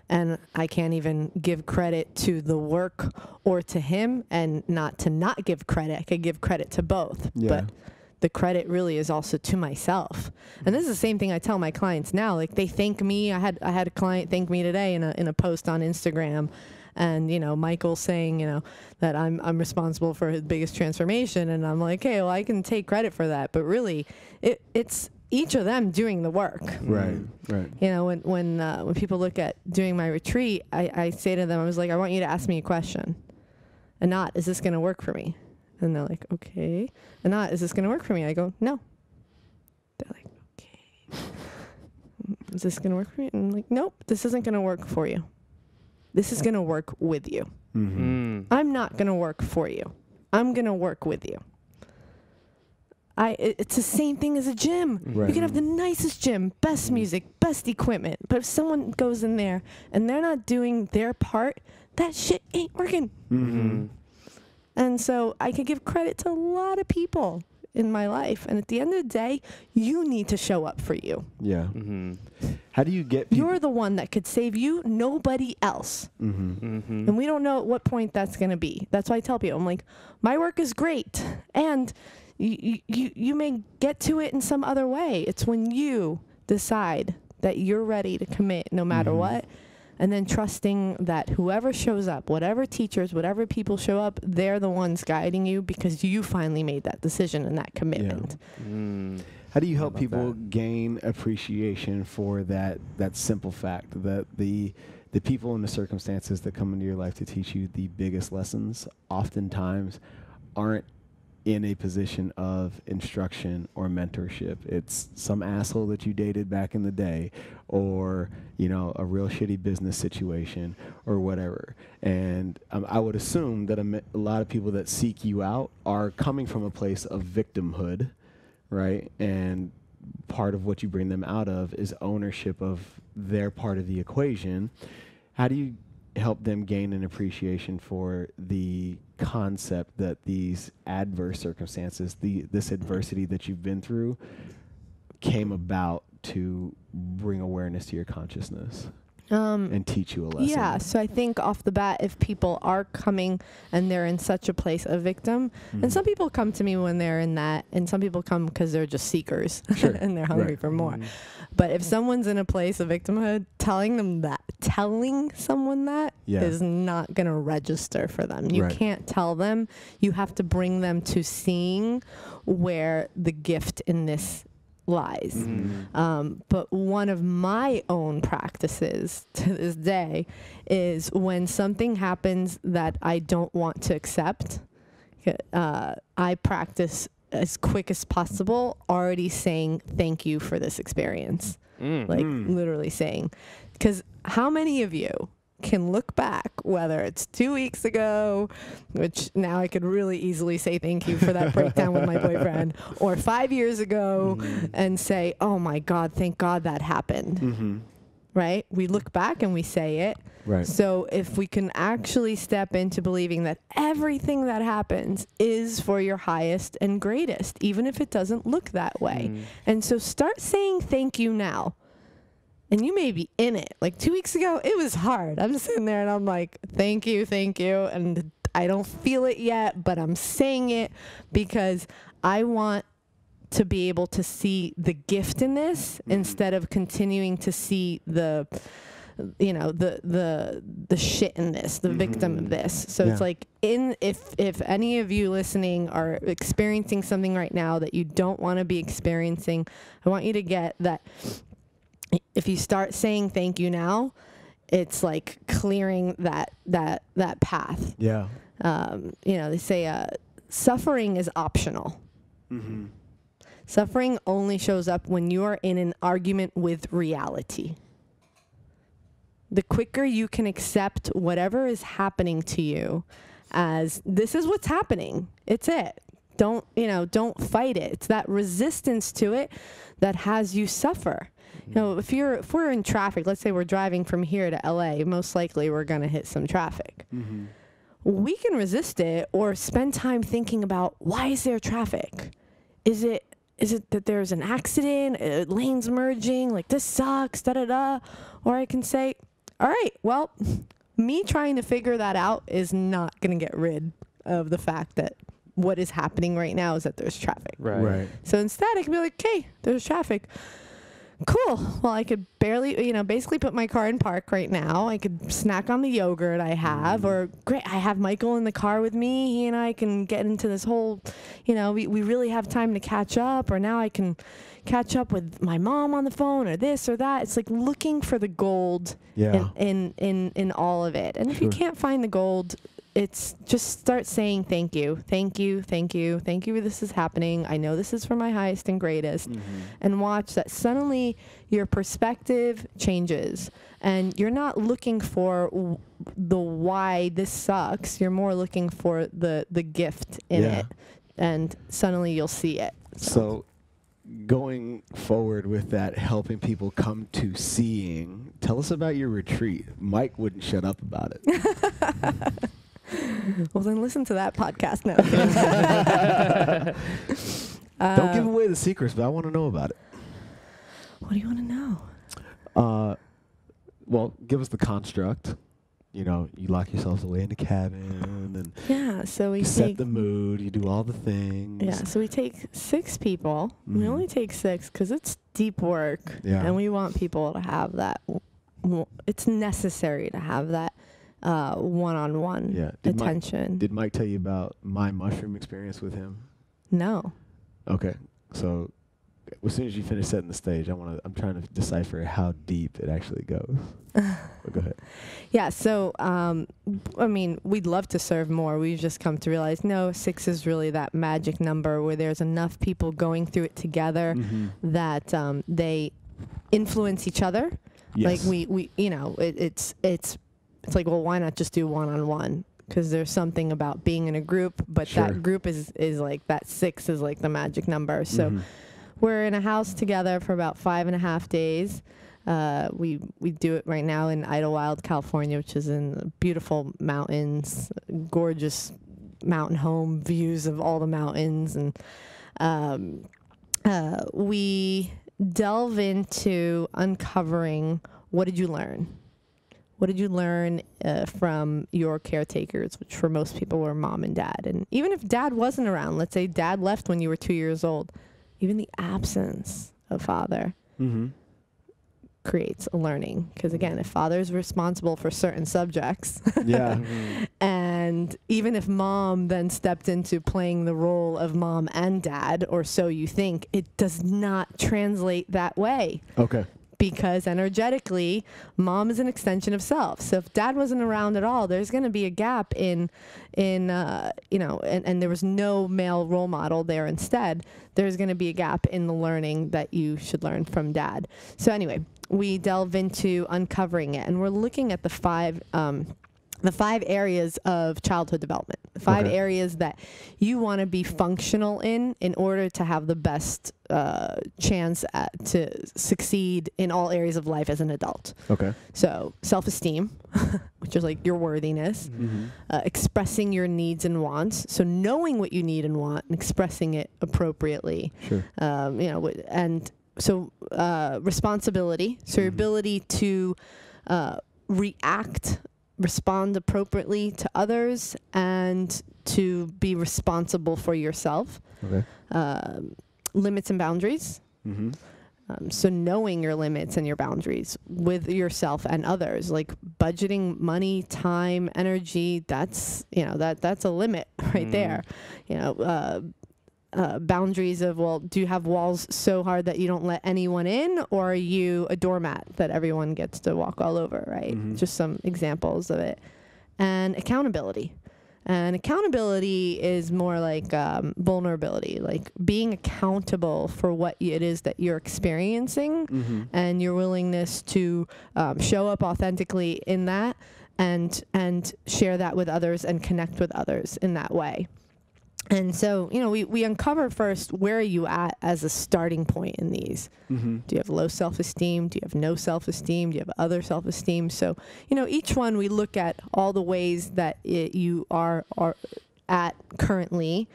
And I can't even give credit to the work or to him, and not give credit. I could give credit to both. Yeah. But the credit really is also to myself. And this is the same thing I tell my clients now. They thank me. I had a client thank me today in a post on Instagram. And, Michael saying, that I'm responsible for his biggest transformation. And I'm like, hey, well, I can take credit for that. But really, it's each of them doing the work. Right. Right. When people look at doing my retreat, I say to them, I was like, I want you to ask me a question. Anat, is this going to work for me? And they're like, okay. Anat, is this going to work for me? I go, no. They're like, okay. Is this going to work for me? And I'm like, nope, this isn't going to work for you. This is going to work with you. I'm not going to work for you. I'm going to work with you. It's the same thing as a gym. Right. You can have the nicest gym, best music, best equipment, but if someone goes in there and they're not doing their part, that shit ain't working. And so I could give credit to a lot of people in my life, and at the end of the day, you need to show up for you. Yeah. How do you get people? You're the one that could save you, nobody else. And we don't know at what point that's going to be. That's why I tell people, I'm like, my work is great, and you may get to it in some other way. It's when you decide that you're ready to commit no matter what, and then trusting that whoever shows up, whatever teachers, whatever people show up, they're the ones guiding you because you finally made that decision and that commitment. How do you help people gain appreciation for that simple fact that the people and the circumstances that come into your life to teach you the biggest lessons oftentimes aren't in a position of instruction or mentorship. It's some asshole that you dated back in the day, or, you know, a real shitty business situation or whatever. And I would assume that a lot of people that seek you out are coming from a place of victimhood, right? And part of what you bring them out of is ownership of their part of the equation. How do you help them gain an appreciation for the concept that these adverse circumstances, this adversity that you've been through, came about to bring awareness to your consciousness and teach you a lesson? Yeah, so I think off the bat, if people are coming and they're in such a place of victim, and some people come to me when they're in that, and some people come because they're just seekers and they're hungry for more. But if someone's in a place of victimhood, telling someone that is not going to register for them. You can't tell them. You have to bring them to seeing where the gift in this lies. But one of my own practices to this day is when something happens that I don't want to accept, I practice as quick as possible already saying thank you for this experience. Literally saying, because how many of you can look back, whether it's 2 weeks ago, which now I could really easily say thank you for that breakdown with my boyfriend, or 5 years ago, and say, oh my God, thank God that happened. Right? We look back and we say it. Right. So if we can actually step into believing that everything that happens is for your highest and greatest, even if it doesn't look that way. And so start saying thank you now. And you may be in it. Like 2 weeks ago, it was hard. I'm sitting there and I'm like, thank you, thank you. And I don't feel it yet, but I'm saying it because I want to be able to see the gift in this instead of continuing to see the shit in this, the victim of this. So it's like, if any of you listening are experiencing something right now that you don't want to be experiencing, I want you to get that. If you start saying thank you now, it's like clearing that path. Yeah. They say suffering is optional. Suffering only shows up when you are in an argument with reality. The quicker you can accept whatever is happening to you as this is what's happening, it's it. Don't fight it. It's that resistance to it that has you suffer. You know, if we're in traffic, let's say we're driving from here to LA, most likely we're going to hit some traffic. We can resist it or spend time thinking about, why is there traffic? Is it that there's an accident, lanes merging, like this sucks, da-da-da? Or I can say, all right, well, me trying to figure that out is not going to get rid of the fact that what is happening right now is that there's traffic. Right. So instead, I can be like, okay, there's traffic. Cool. Well, I could barely, basically put my car in park right now. I could snack on the yogurt I have, or great, I have Michael in the car with me. He and I can get into this whole, we really have time to catch up, or now I can catch up with my mom on the phone, or this or that. It's like looking for the gold in all of it. And if you can't find the gold, it's just start saying thank you, thank you, thank you, thank you. This is happening. I know this is for my highest and greatest. And watch that suddenly your perspective changes, and you're not looking for the why this sucks. You're more looking for the gift in it, and suddenly you'll see it. So going forward with that, helping people come to seeing, tell us about your retreat. Mike wouldn't shut up about it. Well, then listen to that podcast now. Don't give away the secrets, but I want to know about it. What do you want to know? Well, give us the construct. You lock yourselves away in the cabin, and so we set the mood. You do all the things. Yeah, so we take 6 people. We only take 6 because it's deep work, and we want people to have that. It's necessary to have that one-on-one attention. Did Mike tell you about my mushroom experience with him? No. Okay, so as soon as you finish setting the stage, I'm trying to decipher how deep it actually goes. But go ahead. Yeah, so, I mean, we'd love to serve more. We've just come to realize, no, 6 is really that magic number where there's enough people going through it together that they influence each other. Yes. Like we you know, it's like, well, why not just do one-on-one? Because there's something about being in a group, but that group is like, that 6 is like the magic number. So we're in a house together for about 5.5 days. We do it right now in Idlewild, California, which is in the beautiful mountains, gorgeous mountain home views of all the mountains. And we delve into uncovering, what did you learn? What did you learn from your caretakers, which for most people were mom and dad? And even if dad wasn't around, let's say dad left when you were 2 years old, even the absence of father creates a learning. Because again, if father is responsible for certain subjects, and even if mom then stepped into playing the role of mom and dad, or so you think, it does not translate that way. Okay. Because energetically, mom is an extension of self. So if dad wasn't around at all, there's going to be a gap in you know, and there was no male role model there. Instead, there's going to be a gap in the learning that you should learn from dad. So anyway, we delve into uncovering it, and we're looking at the five areas of childhood development, the 5 areas that you want to be functional in order to have the best chance to succeed in all areas of life as an adult. Okay. So self-esteem, which is like your worthiness, expressing your needs and wants. So knowing what you need and want and expressing it appropriately. Sure. You know, and so responsibility. So your ability to respond appropriately to others and to be responsible for yourself. Okay. Limits and boundaries. So knowing your limits and your boundaries with yourself and others, like budgeting money, time, energy, that's, you know, that's a limit right there. You know, boundaries of, well, do you have walls so hard that you don't let anyone in, or are you a doormat that everyone gets to walk all over, right? Just some examples of it. And accountability. And accountability is more like vulnerability, like being accountable for what it is that you're experiencing and your willingness to show up authentically in that and share that with others and connect with others in that way. And so, you know, we uncover first, where are you at as a starting point in these? Do you have low self-esteem? Do you have no self-esteem? Do you have other self-esteem? So, you know, each one we look at all the ways that you are at currently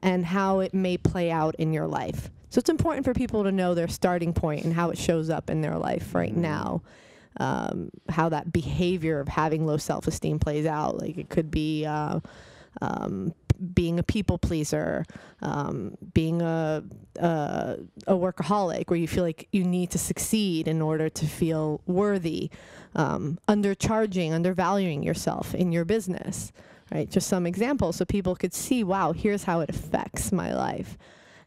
and how it may play out in your life. So it's important for people to know their starting point and how it shows up in their life right now. How that behavior of having low self-esteem plays out. Like it could be being a people pleaser, being a workaholic, where you feel like you need to succeed in order to feel worthy, undercharging, undervaluing yourself in your business, right? Just some examples so people could see, wow, here's how it affects my life.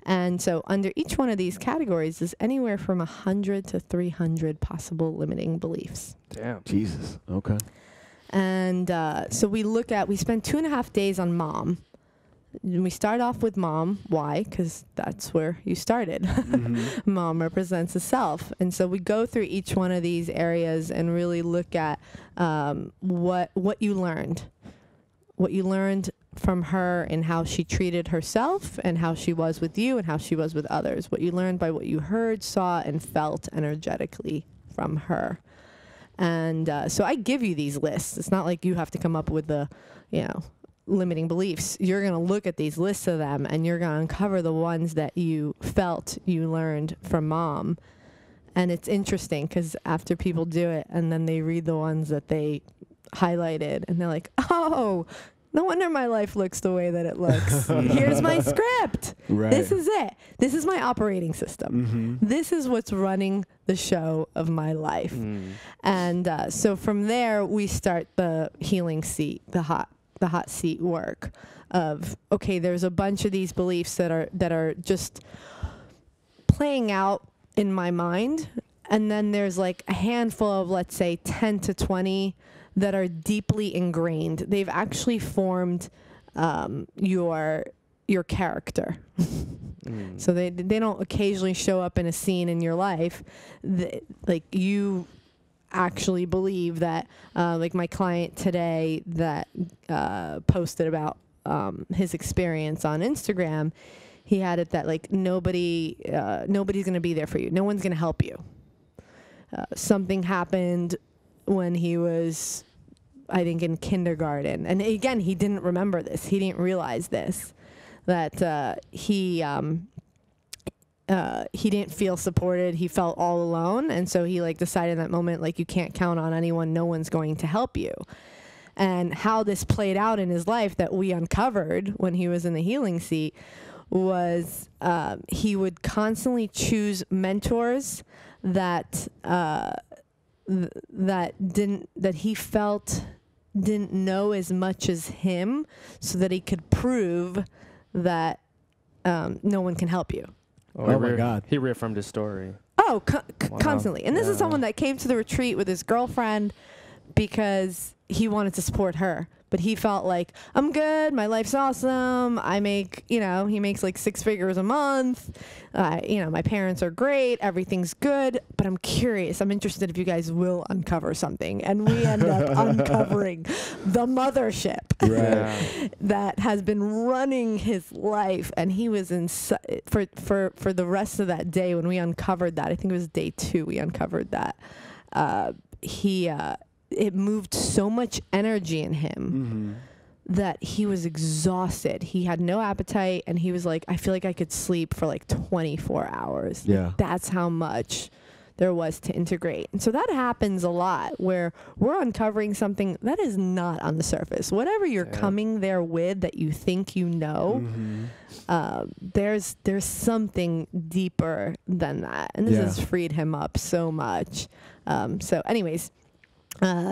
And so under each one of these categories is anywhere from 100 to 300 possible limiting beliefs. Damn. Jesus. Okay. And so we spend 2.5 days on mom. And we start off with mom. Why? Because that's where you started. Mom represents the self. And so we go through each one of these areas and really look at what you learned. What you learned from her and how she treated herself and how she was with you and how she was with others. What you learned by what you heard, saw, and felt energetically from her. And so I give you these lists. It's not like you have to come up with the, you know, limiting beliefs. You're going to look at these lists of them and you're going to uncover the ones that you felt you learned from mom. And it's interesting because after people do it and then they read the ones that they highlighted and they're like, oh, no wonder my life looks the way that it looks. Here's my script. Right. This is it. This is my operating system. This is what's running the show of my life. And so from there, we start the healing seat, the hot seat work of, okay, there's a bunch of these beliefs that are just playing out in my mind. And then there's like a handful of, let's say, 10 to 20 that are deeply ingrained. They've actually formed your character. So they don't occasionally show up in a scene in your life. Like you actually believe that, like my client today that posted about his experience on Instagram, he had it that like nobody's going to be there for you. No one's going to help you. Something happened when he was, I think, in kindergarten. And again, he didn't remember this. He didn't realize this, that he didn't feel supported. He felt all alone. And so he like decided in that moment, like, you can't count on anyone. No one's going to help you. And how this played out in his life that we uncovered when he was in the healing seat was he would constantly choose mentors that that he felt didn't know as much as him, so that he could prove that no one can help you. Oh my God. He reaffirmed his story. Oh, Wow. constantly. And this is someone that came to the retreat with his girlfriend because he wanted to support her. But he felt like, I'm good, my life's awesome, I make, he makes like 6 figures a month, my parents are great, everything's good, but I'm curious, I'm interested if you guys will uncover something. And we end up uncovering the mothership that has been running his life. And he was in, for the rest of that day when we uncovered that, I think it was day 2 we uncovered that, it moved so much energy in him that he was exhausted. He had no appetite, and he was like, I feel like I could sleep for like 24 hours. Yeah. That's how much there was to integrate. And so that happens a lot, where we're uncovering something that is not on the surface. Whatever you're coming there with that you think you know, there's something deeper than that. And this has freed him up so much. So anyways,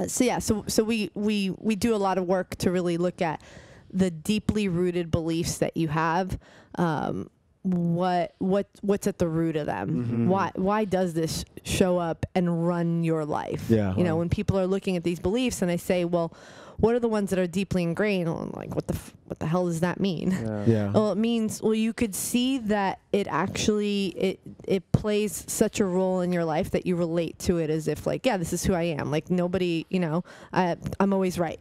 so we do a lot of work to really look at the deeply rooted beliefs that you have. What's at the root of them? Why does this show up and run your life? When people are looking at these beliefs and I say, well, what are the ones that are deeply ingrained? I'm like, what the hell does that mean? Well, it means, you could see that it actually, it plays such a role in your life that you relate to it as if like, this is who I am. Like nobody, I'm always right,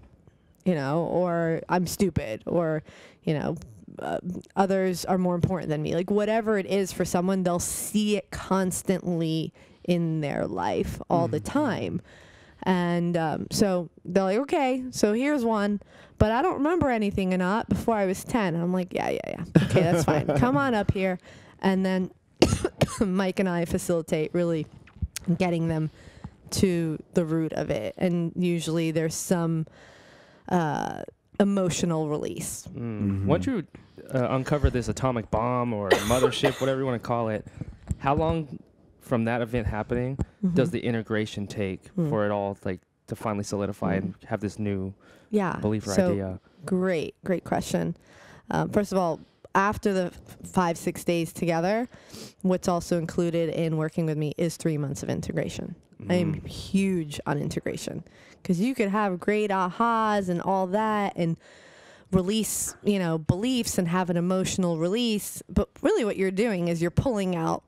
or I'm stupid, or, others are more important than me. Like whatever it is for someone, they'll see it constantly in their life all the time. And so they're like, okay, so here's one, but I don't remember anything, Anat, before I was 10. And I'm like, yeah. Okay, that's fine. Come on up here. And then Mike and I facilitate really getting them to the root of it. And usually there's some emotional release. Once you uncover this atomic bomb or mothership, whatever you want to call it, how long from that event happening does the integration take for it all like to finally solidify and have this new belief or idea? Great question. First of all, after the 5-6 days together, what's also included in working with me is 3 months of integration. I'm huge on integration, because you could have great ahas and all that and release, beliefs and have an emotional release. But really what you're doing is you're pulling out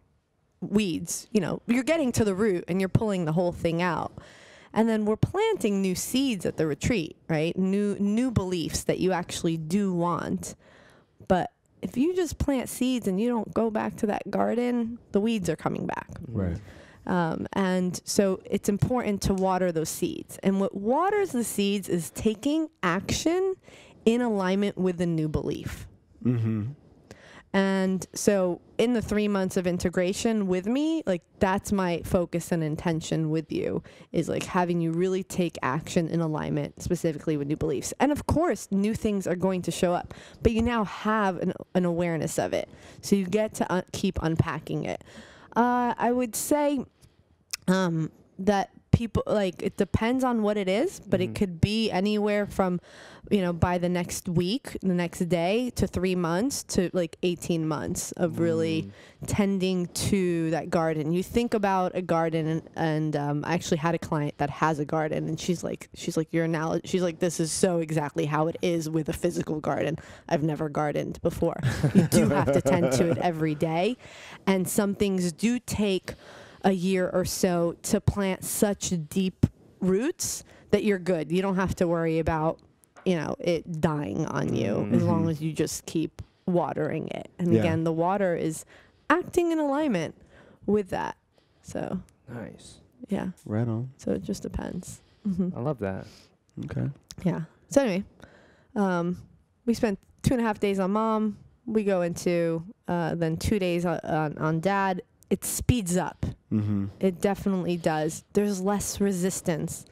weeds, you're getting to the root and you're pulling the whole thing out. And then we're planting new seeds at the retreat, right? New beliefs that you actually do want. But if you just plant seeds and you don't go back to that garden, the weeds are coming back. Right. And so it's important to water those seeds. And what waters the seeds is taking action in alignment with the new belief. And so in the 3 months of integration with me, like that's my focus and intention with you, is like having you really take action in alignment specifically with new beliefs. And of course, new things are going to show up, but you now have an awareness of it. So you get to keep unpacking it. I would say that people, like, it depends on what it is, but it could be anywhere from, by the next week, the next day, to 3 months to like 18 months of really tending to that garden. You think about a garden, and I actually had a client that has a garden, and she's like, your analogy, she's like, this is so exactly how it is with a physical garden. I've never gardened before. You do have to tend to it every day, and some things do take a year or so to plant such deep roots that you're good. You don't have to worry about, it dying on you as long as you just keep watering it. And again, the water is acting in alignment with that. So Nice. yeah. Right on. So it just depends. I love that. Okay. Yeah. So anyway, we spent 2.5 days on mom. We go into then 2 days on dad. It speeds up. Mm-hmm. It definitely does. There's less resistance.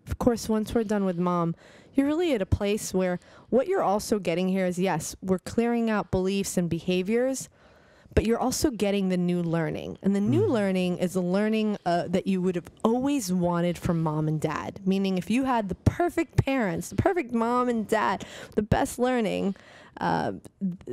Of course, once we're done with mom, you're really at a place where what you're also getting here is, yes, we're clearing out beliefs and behaviors, but you're also getting the new learning. And the new learning is the learning that you would have always wanted from mom and dad. Meaning if you had the perfect parents, the perfect mom and dad, the best learning,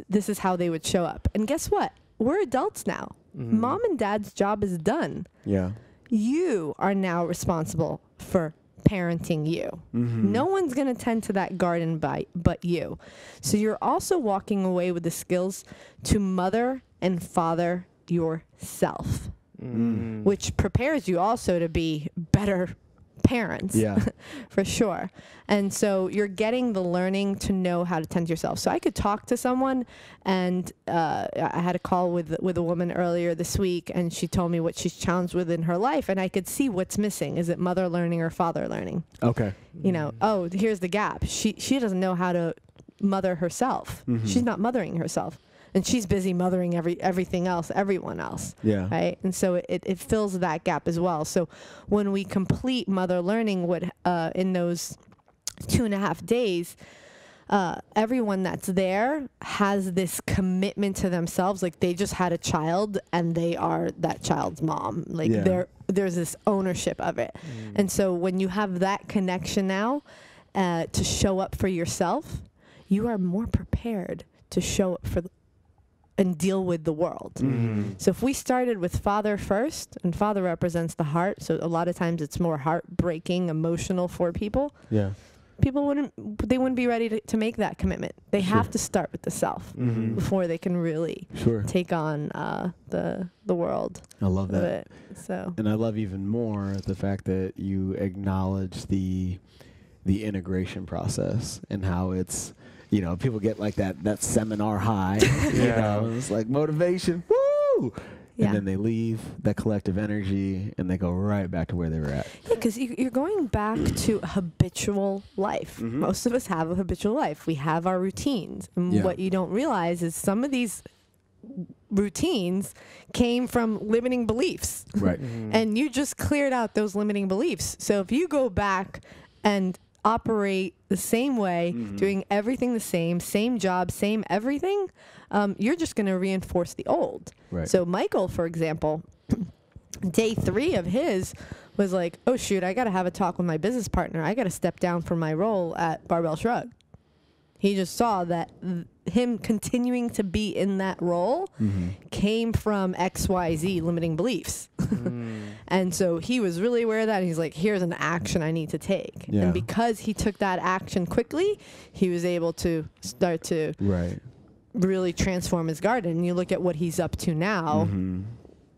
this is how they would show up. And guess what? We're adults now. Mom and dad's job is done. Yeah. You are now responsible for parenting you. No one's going to tend to that garden but you. So you're also walking away with the skills to mother and father yourself, which prepares you also to be better parents. Yeah. For sure. And so you're getting the learning to know how to tend to yourself. So I could talk to someone, and I had a call with a woman earlier this week, and she told me what she's challenged with in her life, and I could see what's missing. Is it mother learning or father learning? Okay. Oh, here's the gap. She doesn't know how to mother herself. She's not mothering herself. And she's busy mothering everything else, everyone else. Yeah. Right. And so it fills that gap as well. So when we complete mother learning, in those 2.5 days, everyone that's there has this commitment to themselves. Like they just had a child and they are that child's mom. Like there's this ownership of it. And so when you have that connection now to show up for yourself, you are more prepared to show up and deal with the world. So if we started with father first, and father represents the heart, so a lot of times it's more heartbreaking, emotional for people. Yeah. People wouldn't be ready to make that commitment. They have to start with the self before they can really take on the world. I love that. Of it. So. And I love even more the fact that you acknowledge the integration process and how it's, people get like that seminar high. It's like motivation, woo! And then they leave that collective energy and they go right back to where they were at. Yeah, because you're going back to habitual life. Most of us have a habitual life. We have our routines. And what you don't realize is some of these routines came from limiting beliefs. Right. And you just cleared out those limiting beliefs. So if you go back and operate the same way, doing everything the same job, same everything, you're just going to reinforce the old. Right. So Michael, for example, day 3 of his was like, oh shoot, I got to have a talk with my business partner. I got to step down from my role at Barbell Shrugged. He just saw that him continuing to be in that role came from XYZ limiting beliefs. And so he was really aware of that. And he's like, here's an action I need to take. Yeah. And because he took that action quickly, he was able to start to really transform his garden. And you look at what he's up to now,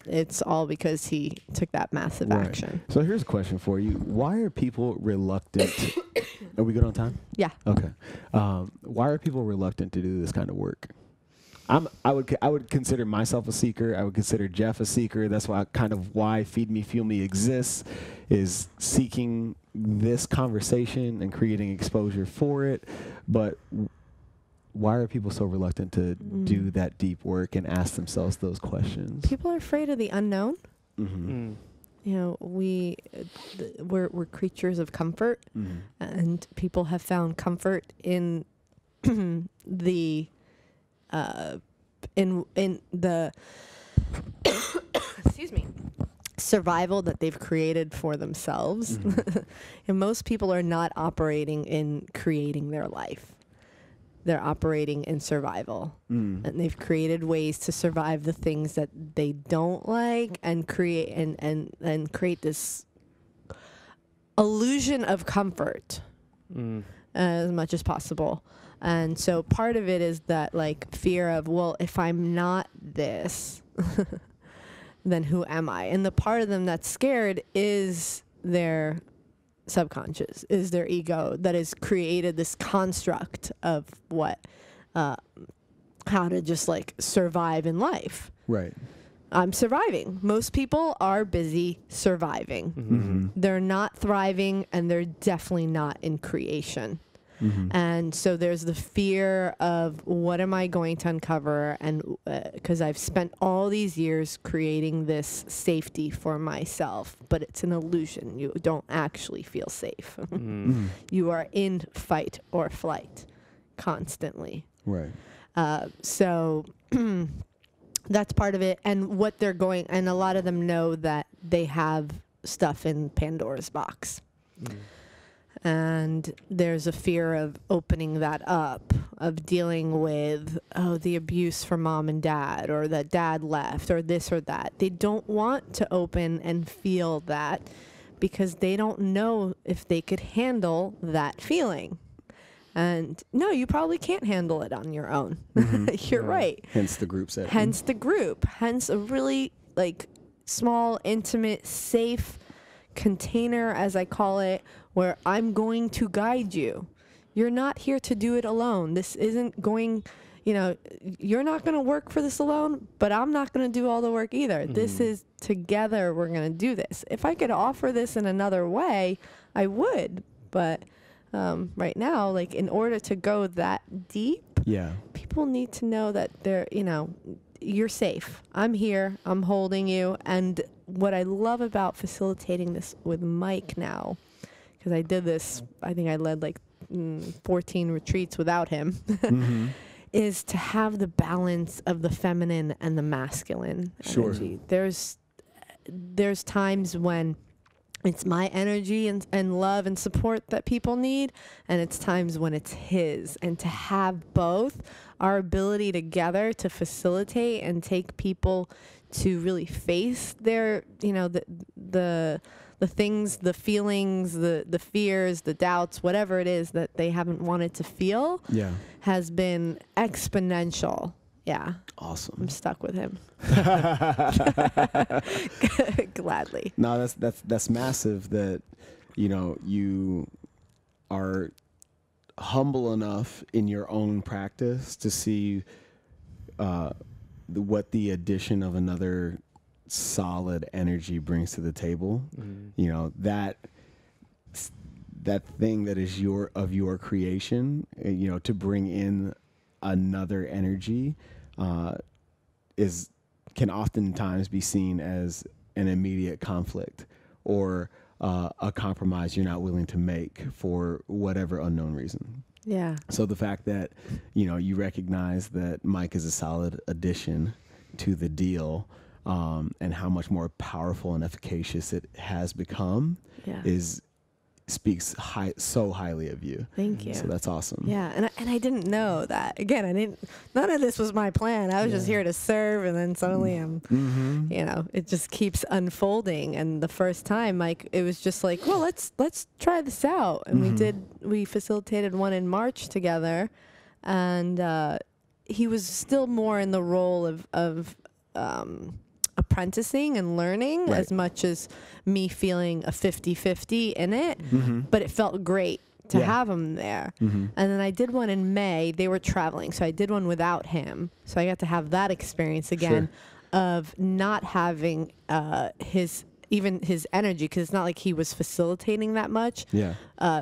it's all because he took that massive action. So here's a question for you. Why are people reluctant? Are we good on time? Yeah. Okay. Why are people reluctant to do this kind of work? I would consider myself a seeker. I would consider Jeff a seeker. That's why Feed Me, Fuel Me exists, is seeking this conversation and creating exposure for it. But why are people so reluctant to do that deep work and ask themselves those questions? People are afraid of the unknown. We're creatures of comfort, and people have found comfort in the excuse me, survival that they've created for themselves. And most people are not operating in creating their life. They're operating in survival. And they've created ways to survive the things that they don't like and create and create this illusion of comfort as much as possible. And so part of it is that like fear of, well, if I'm not this, then who am I? And the part of them that's scared is their subconscious, is their ego that has created this construct of what, how to just like survive in life. Right. I'm surviving. Most people are busy surviving. They're not thriving, and they're definitely not in creation. And so there's the fear of what am I going to uncover? And because I've spent all these years creating this safety for myself, but it's an illusion. You don't actually feel safe. You are in fight or flight constantly. Right. So that's part of it. And what they're going, and a lot of them know that they have stuff in Pandora's box. And there's a fear of opening that up, of dealing with, oh, the abuse from mom and dad, or that dad left, or this or that. They don't want to open and feel that because they don't know if they could handle that feeling. And no, you probably can't handle it on your own. You're right. Hence the group setting. Hence the group. Hence a really like small, intimate, safe container, as I call it, where I'm going to guide you. You're not here to do it alone. This isn't going, you know, you're not going to work for this alone, but I'm not going to do all the work either. This is together, we're going to do this. If I could offer this in another way, I would. But right now, like in order to go that deep, people need to know that they're, you know, you're safe. I'm here. I'm holding you. And what I love about facilitating this with Mike now, because I did this, I think I led like 14 retreats without him, is to have the balance of the feminine and the masculine energy. There's times when it's my energy and love and support that people need, and it's times when it's his. And to have both, our ability together to facilitate and take people to really face their, you know, the things, the feelings, the fears, the doubts, whatever it is that they haven't wanted to feel, has been exponential. Yeah. Awesome. I'm stuck with him. Gladly. No, that's massive that, you know, you are humble enough in your own practice to see what the addition of another solid energy brings to the table. You know, that thing that is your creation, you know, to bring in another energy can oftentimes be seen as an immediate conflict or a compromise you're not willing to make for whatever unknown reason. Yeah. So the fact that, you know, you recognize that Mike is a solid addition to the deal, and how much more powerful and efficacious it has become speaks so highly of you. Thank you. So that's awesome. Yeah, and I didn't know that. Again, none of this was my plan. I was just here to serve, and then suddenly I'm, you know, it just keeps unfolding. And the first time, like, it was just like, well, let's try this out. And we facilitated one in March together, and he was still more in the role of apprenticing and learning as much as me feeling a 50-50 in it, but it felt great to have him there. And then I did one in May. They were traveling, so I did one without him. So I got to have that experience again of not having his energy, because it's not like he was facilitating that much,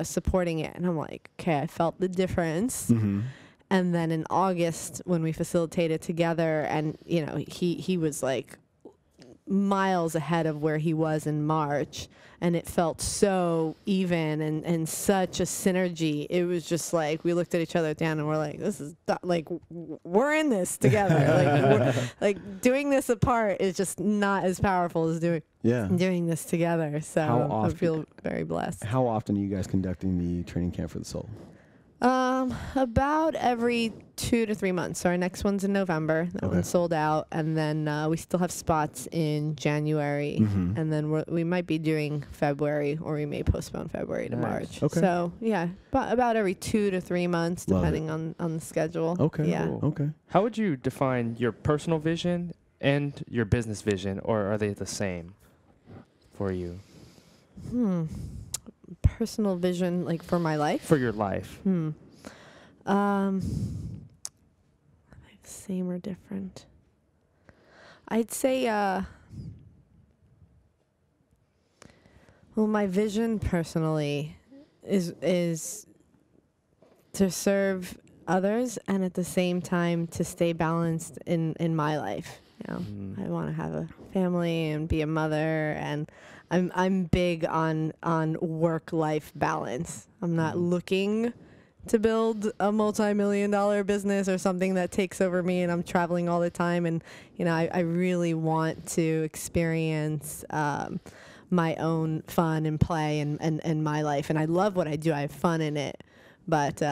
supporting it. And I'm like, okay, I felt the difference. And then in August, when we facilitated together, and you know, he was like miles ahead of where he was in March, and it felt so even and such a synergy. It was just like we looked at each other down and we're like, this is like we're in this together. like doing this apart is just not as powerful as doing this together. So I feel very blessed. How often are you guys conducting the training camp for the soul? About every 2 to 3 months. So our next one's in November. That one's sold out, and then we still have spots in January, and then we might be doing February, or we may postpone February to March. Okay. So yeah, about every 2 to 3 months, depending on the schedule. Okay. Yeah. Cool. Okay. How would you define your personal vision and your business vision, or are they the same for you? Personal vision, like for my life? For your life. Same or different? I'd say, well, my vision personally is to serve others and at the same time to stay balanced in my life. You know, I want to have a family and be a mother, and I'm big on work-life balance. I'm not looking to build a multi-million-dollar business or something that takes over me and I'm traveling all the time. And, you know, I really want to experience my own fun and play and my life. And I love what I do. I have fun in it. But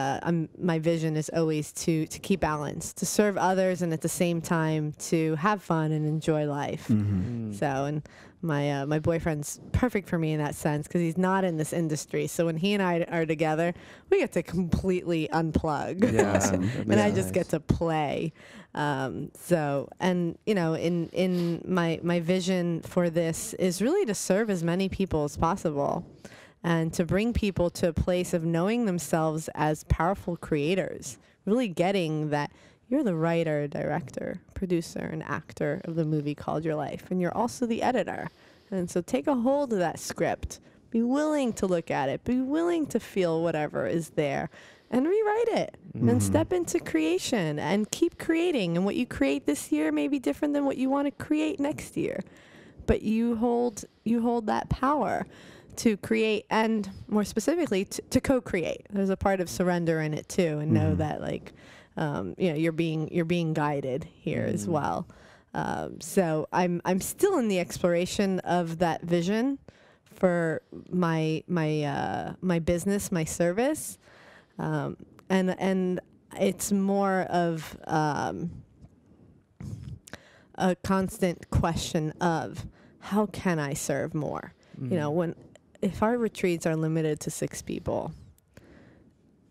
my vision is always to keep balance, to serve others, and at the same time to have fun and enjoy life. So, and my boyfriend's perfect for me in that sense because he's not in this industry. So when he and I are together, we get to completely unplug. Yeah, and I just get to play. So, and you know, in my vision for this is really to serve as many people as possible, and to bring people to a place of knowing themselves as powerful creators, really getting that you're the writer, director, producer, and actor of the movie called your life, and you're also the editor. And so take a hold of that script. Be willing to look at it. Be willing to feel whatever is there and rewrite it. And step into creation and keep creating. And what you create this year may be different than what you want to create next year. But you hold that power to create, and more specifically to co-create. There's a part of surrender in it too, and know that like you know, you're being guided here as well. So I'm still in the exploration of that vision for my business, my service, and it's more of a constant question of how can I serve more. You know, if our retreats are limited to 6 people,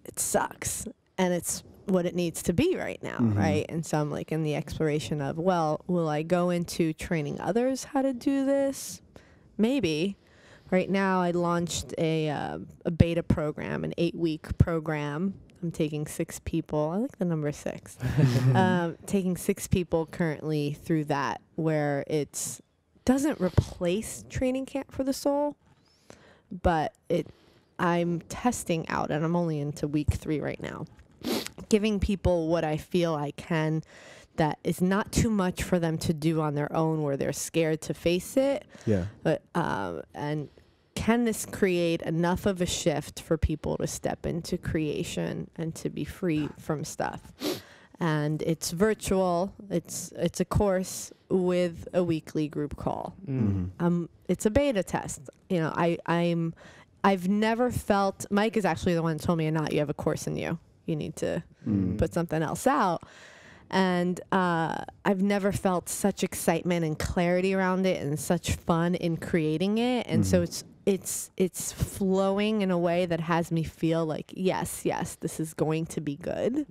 it sucks, and it's what it needs to be right now, right? And so I'm like in the exploration of, well, will I go into training others how to do this? Maybe. Right now I launched a beta program, an 8-week program. I'm taking 6 people. I like the number 6. Taking 6 people currently through that, where it doesn't replace training camp for the soul, but I'm testing out, and I'm only into week 3 right now, giving people what I feel I can that is not too much for them to do on their own where they're scared to face it. Yeah. But and can this create enough of a shift for people to step into creation and to be free from stuff? And it's virtual. It's a course with a weekly group call. It's a beta test. You know, I've never felt. Mike is actually the one that told me, Anat, you have a course in you. You need to put something else out. And I've never felt such excitement and clarity around it, and such fun in creating it. And so it's flowing in a way that has me feel like yes, this is going to be good.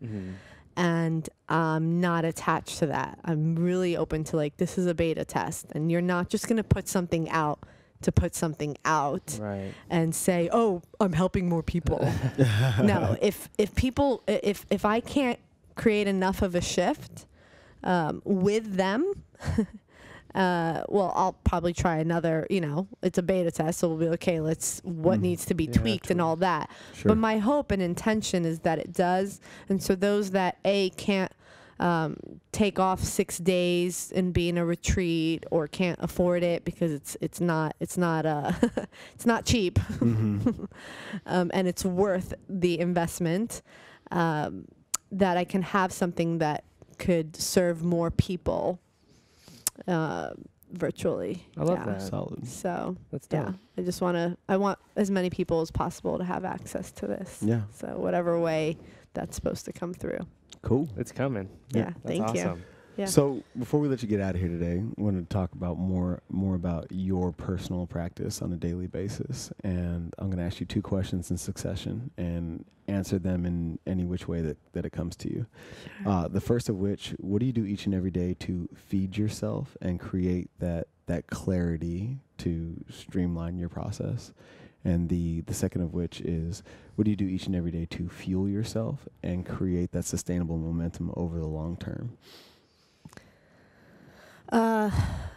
And I'm not attached to that. I'm really open to like, this is a beta test, and you're not just going to put something out to put something out and say, oh, I'm helping more people. No, if I can't create enough of a shift with them, well, I'll probably try another, you know, it's a beta test, so we'll be okay, what needs to be tweaked and all that. But my hope and intention is that it does. And so those that can't take off 6 days and be in a retreat, or can't afford it because it's not it's not cheap, and it's worth the investment, that I can have something that could serve more people virtually. I love that. Solid. So That's dope. yeah, I want as many people as possible to have access to this. Yeah. So whatever way that's supposed to come through. Cool. It's coming. Yeah. That's Thank you. awesome. Yeah. So before we let you get out of here today, I want to talk about more about your personal practice on a daily basis. And I'm going to ask you 2 questions in succession and answer them in any which way that it comes to you. The first of which, what do you do each and every day to feed yourself and create that clarity to streamline your process? And the second of which is, what do you do each and every day to fuel yourself and create that sustainable momentum over the long term?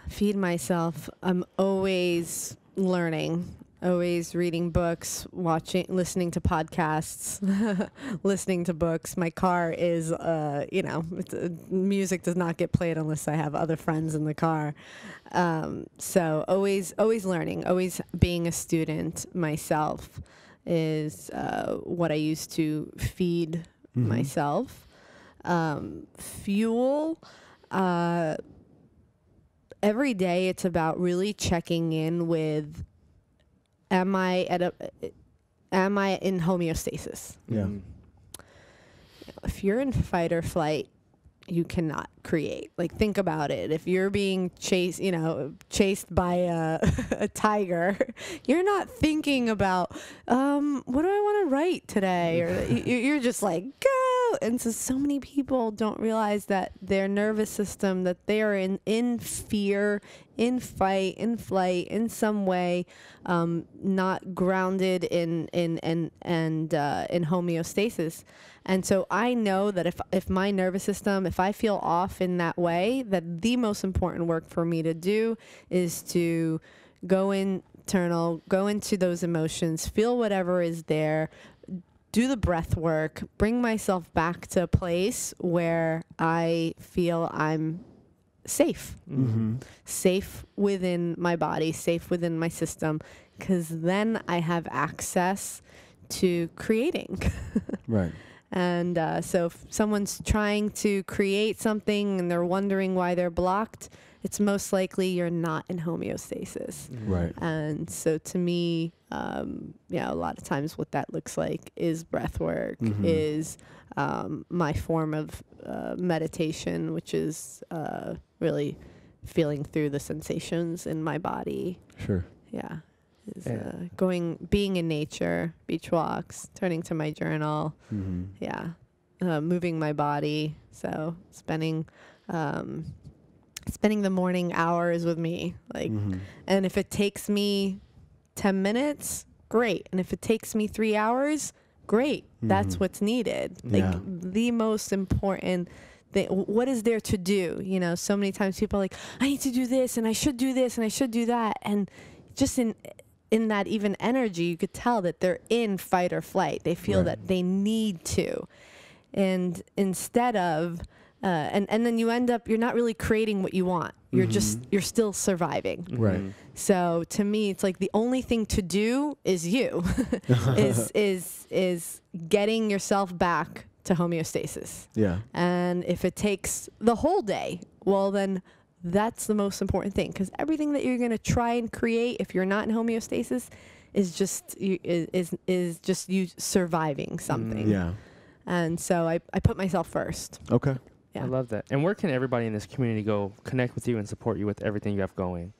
Feed myself. I'm always learning, always reading books, listening to podcasts, listening to books. My car is, music does not get played unless I have other friends in the car. So always learning, always being a student myself is what I use to feed myself. Fuel. Every day it's about really checking in with, am I in homeostasis? Yeah. If you're in fight or flight, you cannot create. Like, think about it. If you're being chased by a tiger, you're not thinking about, what do I want to write today? Or you're just like, go. And so many people don't realize that their nervous system, that they are in fear, in fight, in flight, in some way, not grounded in homeostasis. And so I know that if my nervous system, if I feel off in that way, that the most important work for me to do is to go internal, go into those emotions, feel whatever is there, do the breath work, bring myself back to a place where I feel I'm safe, safe within my body, safe within my system, because then I have access to creating. Right. And so if someone's trying to create something and they're wondering why they're blocked, it's most likely you're not in homeostasis. Right. And so to me, a lot of times what that looks like is breath work, is my form of meditation, which is really feeling through the sensations in my body. Sure. Yeah. Being in nature, beach walks, turning to my journal. Moving my body. So spending the morning hours with me, and if it takes me 10 minutes, great. And if it takes me 3 hours, great. That's what's needed. The most important thing, what is there to do? So many times people are like, I need to do this and I should do this and I should do that. And just in that even energy, you could tell that they're in fight or flight. They feel that they need to. And instead of, and then you end up, you're not really creating what you want. You're still surviving. Right. So to me, it's like the only thing to do is you, is getting yourself back to homeostasis. Yeah. And if it takes the whole day, well then, that's the most important thing, because everything that you're going to try and create, if you're not in homeostasis, is just you surviving something. Yeah. And so I put myself first. Okay. Yeah. I love that. And where can everybody in this community go connect with you and support you with everything you have going?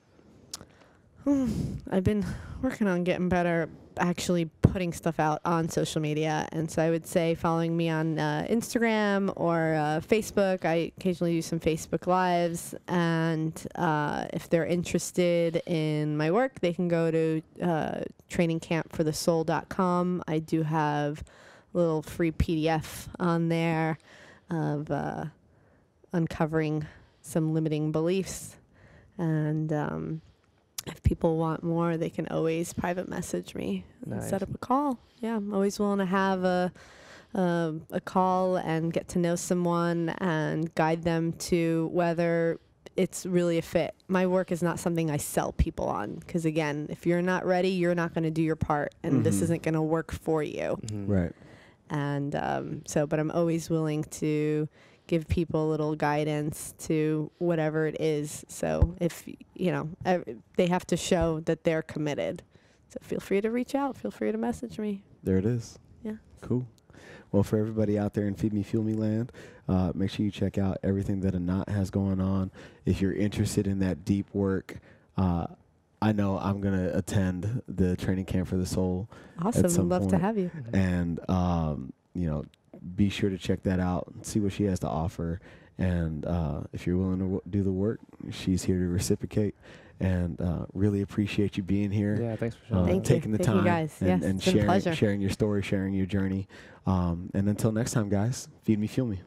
I've been working on getting better actually putting stuff out on social media. And so I would say following me on Instagram or Facebook. I occasionally do some Facebook Lives. And if they're interested in my work, they can go to trainingcampforthesoul.com. I do have a little free PDF on there of uncovering some limiting beliefs. And if people want more, they can always private message me and set up a call. Yeah, I'm always willing to have a a call and get to know someone and guide them to whether it's really a fit. My work is not something I sell people on, because again, if you're not ready, you're not going to do your part, and this isn't going to work for you. Right. And but I'm always willing to give people a little guidance to whatever it is. So if, they have to show that they're committed. So feel free to reach out. Feel free to message me. There it is. Yeah. Cool. Well, for everybody out there in Feed Me, Fuel Me land, make sure you check out everything that Anat has going on. If you're interested in that deep work, I know I'm going to attend the training camp for the soul. Awesome. At some Would love to point. have you. And, be sure to check that out and see what she has to offer. And if you're willing to do the work, she's here to reciprocate. And really appreciate you being here. Yeah, thanks for showing. Taking the Thank you time guys. and, Yes, and it's been a pleasure. sharing your story, sharing your journey. And until next time, guys, feed me, fuel me.